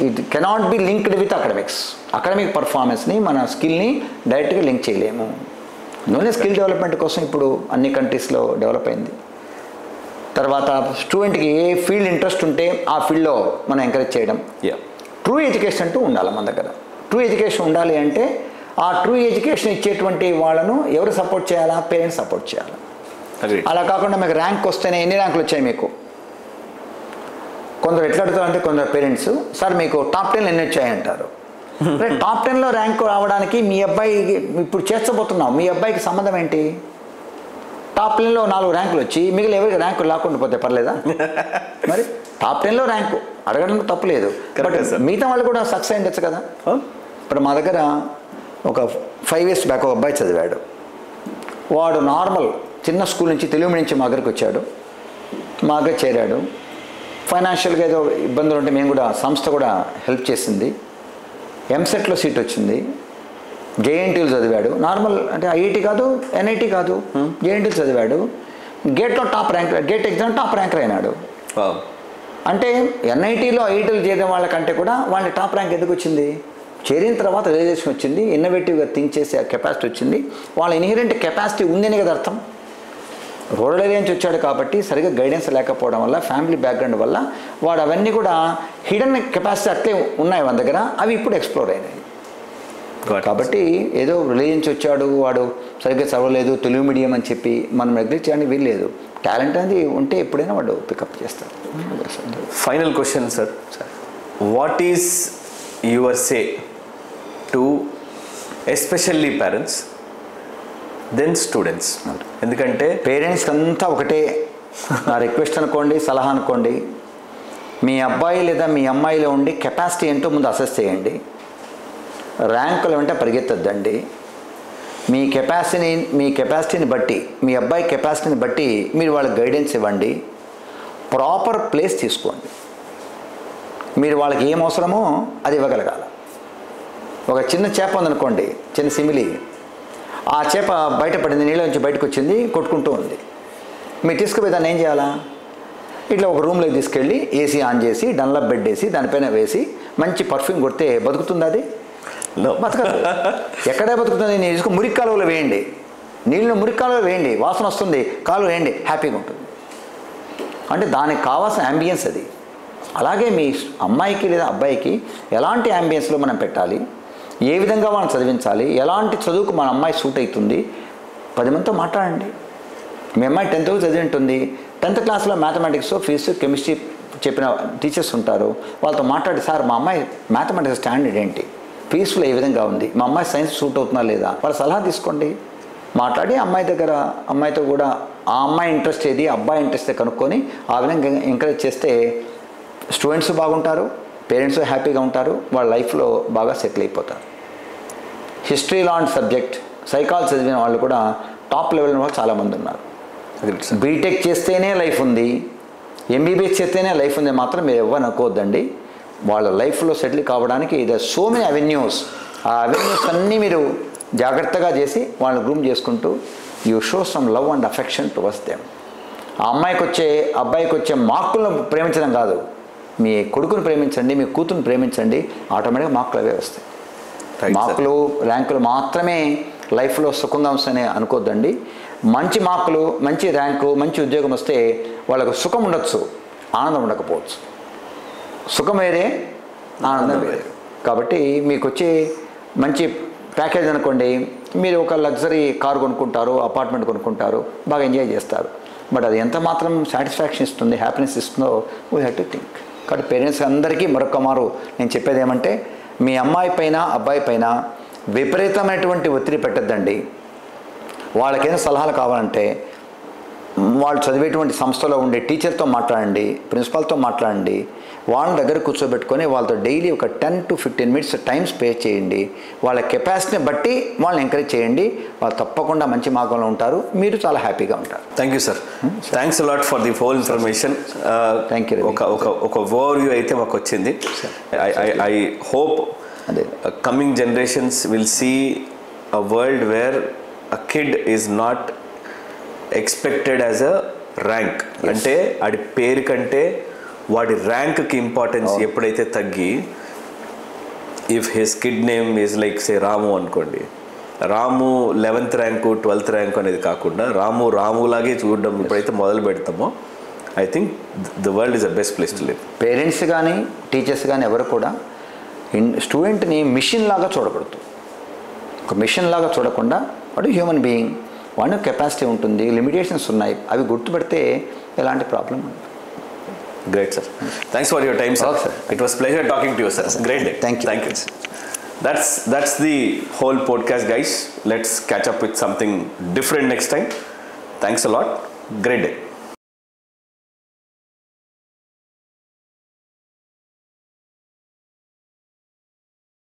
it cannot be linked with academics. Academic పర్ఫార్మెన్స్ని, మన స్కిల్ని డైరెక్ట్గా లింక్ చేయలేము. అందువల్ల స్కిల్ డెవలప్మెంట్ కోసం ఇప్పుడు అన్ని కంట్రీస్లో డెవలప్ అయింది. తర్వాత స్టూడెంట్కి ఏ ఫీల్డ్ ఇంట్రెస్ట్ ఉంటే ఆ ఫీల్డ్లో మనం ఎంకరేజ్ చేయడం. ట్రూ ఎడ్యుకేషన్ అంటూ ఉండాలి మన దగ్గర. ట్రూ ఎడ్యుకేషన్ ఉండాలి అంటే ఆ ట్రూ ఎడ్యుకేషన్ ఇచ్చేటువంటి వాళ్ళను ఎవరు సపోర్ట్ చేయాలా? పేరెంట్స్ సపోర్ట్ చేయాలి. అలా కాకుండా మీకు ర్యాంక్ వస్తేనే, ఎన్ని ర్యాంకులు వచ్చాయి మీకు, కొందరు ఎట్లా అడుగుతారంటే కొందరు పేరెంట్స్, సార్ మీకు టాప్ 10 ఎన్ని వచ్చాయంటారు. టాప్ 10లో ర్యాంక్ రావడానికి మీ అబ్బాయి ఇప్పుడు చేర్చబోతున్నాం, మీ అబ్బాయికి సంబంధం ఏంటి? టాప్ 10లో 4 ర్యాంకులు వచ్చి మిగిలిన ఎవరికి ర్యాంకులు రాకుండా పోతే పర్లేదా? మరి టాప్ 10లో ర్యాంకు అడగడానికి తప్పులేదు, బట్ మిగతా వాళ్ళు కూడా సక్సెస్ అయ్యొచ్చు కదా. ఇప్పుడు మా దగ్గర ఒక 5 years బ్యాక్ ఒక అబ్బాయి చదివాడు. వాడు నార్మల్ చిన్న స్కూల్ నుంచి, తెలుగు నుంచి మా దగ్గరికి వచ్చాడు, మా దగ్గర చేరాడు. ఫైనాన్షియల్గా ఏదో ఇబ్బందులు ఉంటే మేము కూడా, సంస్థ కూడా హెల్ప్ చేసింది. ఎంసెట్లో సీట్ వచ్చింది, జేఎన్టీలు చదివాడు. నార్మల్ అంటే ఐఐటి కాదు, ఎన్ఐటి కాదు, జేఎన్టీలు చదివాడు. గేట్లో top rank, GATE exam top ranker అయినాడు. అంటే ఎన్ఐటీలో ఐఐటీలు చేరిన వాళ్ళకంటే కూడా వాళ్ళ టాప్ ర్యాంక్ ఎందుకు వచ్చింది? చేరిన తర్వాత రియలైజేషన్ వచ్చింది, ఇన్నోవేటివ్గా థింక్ చేసే కెపాసిటీ వచ్చింది, వాళ్ళ ఇన్హెరెంట్ కెపాసిటీ ఉందని కదా అర్థం. రూరల్ ఏరియా నుంచి వచ్చాడు కాబట్టి సరిగ్గా గైడెన్స్ లేకపోవడం వల్ల, ఫ్యామిలీ బ్యాక్గ్రౌండ్ వల్ల వాడు అవన్నీ కూడా హిడెన్ కెపాసిటీ అట్లే ఉన్నాయి మన దగ్గర, అవి ఇప్పుడు ఎక్స్ప్లోర్ అయినాయి. కాబట్టి ఏదో రిలీజియన్ నుంచి వచ్చాడు, వాడు సరిగ్గా చదవలేదు, తెలుగు మీడియం అని చెప్పి మనం నెగ్లెక్ట్ చేయడానికి వీల్లేదు. టాలెంట్ అనేది ఉంటే ఎప్పుడైనా వాడు పికప్ చేస్తాడు. Final question sir, what is your say to especially parents then students? ఎందుకంటే పేరెంట్స్ అంతా ఒకటే నా రిక్వెస్ట్ అనుకోండి, సలహా అనుకోండి, మీ అబ్బాయి లేదా మీ అమ్మాయిలో ఉండి కెపాసిటీ ఏంటో ముందు అసెస్ చేయండి. ర్యాంకుల వెంట పరిగెత్తద్దండి. మీ కెపాసిటీని బట్టి, మీ అబ్బాయి కెపాసిటీని బట్టి మీరు వాళ్ళకి గైడెన్స్ ఇవ్వండి. ప్రాపర్ ప్లేస్ తీసుకోండి. మీరు వాళ్ళకి ఏం అవసరమో అది ఇవ్వగలగాలి. ఒక చిన్న చేప ఉందనుకోండి, చిన్న సిమిలి, ఆ చేప బయటపడింది, నీళ్ళ నుంచి బయటకు వచ్చింది, కొట్టుకుంటూ ఉంది. మీరు తీసుకుపోయి దాన్ని ఏం చేయాలా? ఇట్లా ఒక రూమ్లోకి తీసుకెళ్ళి ఏసీ ఆన్ చేసి డన్లప్ బెడ్ వేసి దానిపైన వేసి మంచి పర్ఫ్యూమ్ కొడితే బతుకుతుంది అది? బతకదు. ఎక్కడే బతుకుతుంది? నేను తీసుకుని మురికి కాలువలో వేయండి, నీళ్ళని మురికి కాలువలో వేయండి, వాసన వస్తుంది, కాలువ వేయండి, హ్యాపీగా ఉంటుంది. అంటే దానికి కావాల్సిన యాంబియన్స్ అది. అలాగే మీ అమ్మాయికి లేదా అబ్బాయికి ఎలాంటి యాంబియన్స్లో మనం పెట్టాలి, ఏ విధంగా మనం చదివించాలి, ఎలాంటి చదువుకు మన అమ్మాయి సూట్ అవుతుంది, 10 మందితో మాట్లాడండి. మీ అమ్మాయి 10th చదివి ఉంటుంది, 10th క్లాస్లో మ్యాథమెటిక్స్, ఫిజిక్స్, కెమిస్ట్రీ చెప్పిన టీచర్స్ ఉంటారు. వాళ్ళతో మాట్లాడి, సార్ మా అమ్మాయి మ్యాథమెటిక్స్ స్టాండర్డ్ ఏంటి, పీస్ఫుల్ ఏ విధంగా ఉంది, మా అమ్మాయి సైన్స్ సూట్ అవుతుందా లేదా, వాళ్ళ సలహా తీసుకోండి. మాట్లాడి అమ్మాయితో కూడా ఆ అమ్మాయి ఇంట్రెస్ట్ ఏది, అబ్బాయి ఇంట్రెస్ట్ కనుక్కొని ఆ విధంగా ఎంకరేజ్ చేస్తే స్టూడెంట్స్ బాగుంటారు, పేరెంట్స్ హ్యాపీగా ఉంటారు, వాళ్ళ లైఫ్లో బాగా సెటిల్ అయిపోతారు. హిస్టరీ లాంటి సబ్జెక్ట్, సైకాలజీ చదివిన వాళ్ళు కూడా టాప్ లెవెల్ వాళ్ళు చాలామంది ఉన్నారు. బీటెక్ చేస్తేనే లైఫ్ ఉంది, ఎంబీబీఎస్ చేస్తేనే లైఫ్ ఉంది మాత్రం మీరు ఎవరు అనుకోవద్దండి. వాళ్ళ లైఫ్లో సెటిల్ కావడానికి సో మెనీ అవెన్యూస్. ఆ అవెన్యూస్ అన్నీ మీరు జాగ్రత్తగా చేసి వాళ్ళని గ్రూమ్ చేసుకుంటూ you show some love and affection towards them. ఆ అబ్బాయికి వచ్చే మార్కులను ప్రేమించడం కాదు, మీ కొడుకుని ప్రేమించండి, మీ కూతురుని ప్రేమించండి, ఆటోమేటిక్గా మార్కులు అవే వస్తాయి. మార్కులు, ర్యాంకులు మాత్రమే లైఫ్లో సుఖంగా వస్తాయని అనుకోద్దండి. మంచి మార్కులు, మంచి ర్యాంకు, మంచి ఉద్యోగం వస్తే వాళ్ళకు సుఖం ఉండొచ్చు, ఆనందం ఉండకపోవచ్చు. సుఖం వేరే, ఆనందం వేరే. కాబట్టి మీకు వచ్చే మంచి ప్యాకేజ్ అనుకోండి, మీరు ఒక లగ్జరీ కారు కొనుక్కుంటారు, అపార్ట్మెంట్ కొనుక్కుంటారు, బాగా ఎంజాయ్ చేస్తారు. బట్ అది ఎంత మాత్రం సాటిస్ఫాక్షన్ ఇస్తుంది, హ్యాపీనెస్ ఇస్తుందో వీ హ్యావ్ టు థింక్. కాబట్టి పేరెంట్స్ అందరికీ మరొక మారు నేను చెప్పేది ఏమంటే, మీ అమ్మాయి పైన అబ్బాయి పైన విపరీతమైనటువంటి ఒత్తిడి పెట్టద్దండి. వాళ్ళకైనా సలహాలు కావాలంటే వాళ్ళు చదివేటువంటి సంస్థలో ఉండే టీచర్తో మాట్లాడండి, ప్రిన్సిపాల్తో మాట్లాడండి, వాళ్ళ దగ్గర కూర్చోబెట్టుకొని వాళ్ళతో డైలీ ఒక 10 to 15 minutes టైం స్పేర్ చేయండి. వాళ్ళ కెపాసిటీని బట్టి వాళ్ళని ఎంకరేజ్ చేయండి. వాళ్ళు తప్పకుండా మంచి మార్గంలో ఉంటారు, మీరు చాలా హ్యాపీగా ఉంటారు. Thank you sir. Thanks a lot for the whole information. Thank you. ఒక ఓవర్వ్యూ అయితే మాకు వచ్చింది. I hope coming generations will see a world where a kid is not expected as a rank. అంటే వాడి పేరు కంటే వాడి ర్యాంక్కి ఇంపార్టెన్స్ ఎప్పుడైతే తగ్గి, if his kid name is like say Ramu అనుకోండి, Ramu 11th rank 12th rank అనేది కాకుండా రాములాగే చూడడం ఎప్పుడైతే మొదలు పెడతామో, I think the world is the best place to live. Parents కానీ టీచర్స్ కానీ ఎవరు కూడా స్టూడెంట్ని మిషన్ లాగా చూడకూడదు. ఒక మిషన్ లాగా చూడకుండా వాడు హ్యూమన్ బీయింగ్, వాడిని కెపాసిటీ ఉంటుంది, లిమిటేషన్స్ ఉన్నాయి, అవి గుర్తుపెడితే ఎలాంటి ప్రాబ్లం ఉండదు. Great, sir. Thanks for your time, sir. Okay, sir. It was pleasure talking to you, sir. Great day. Thank you. Thank you. That's the whole podcast, guys. Let's catch up with something different next time. Thanks a lot. Great day.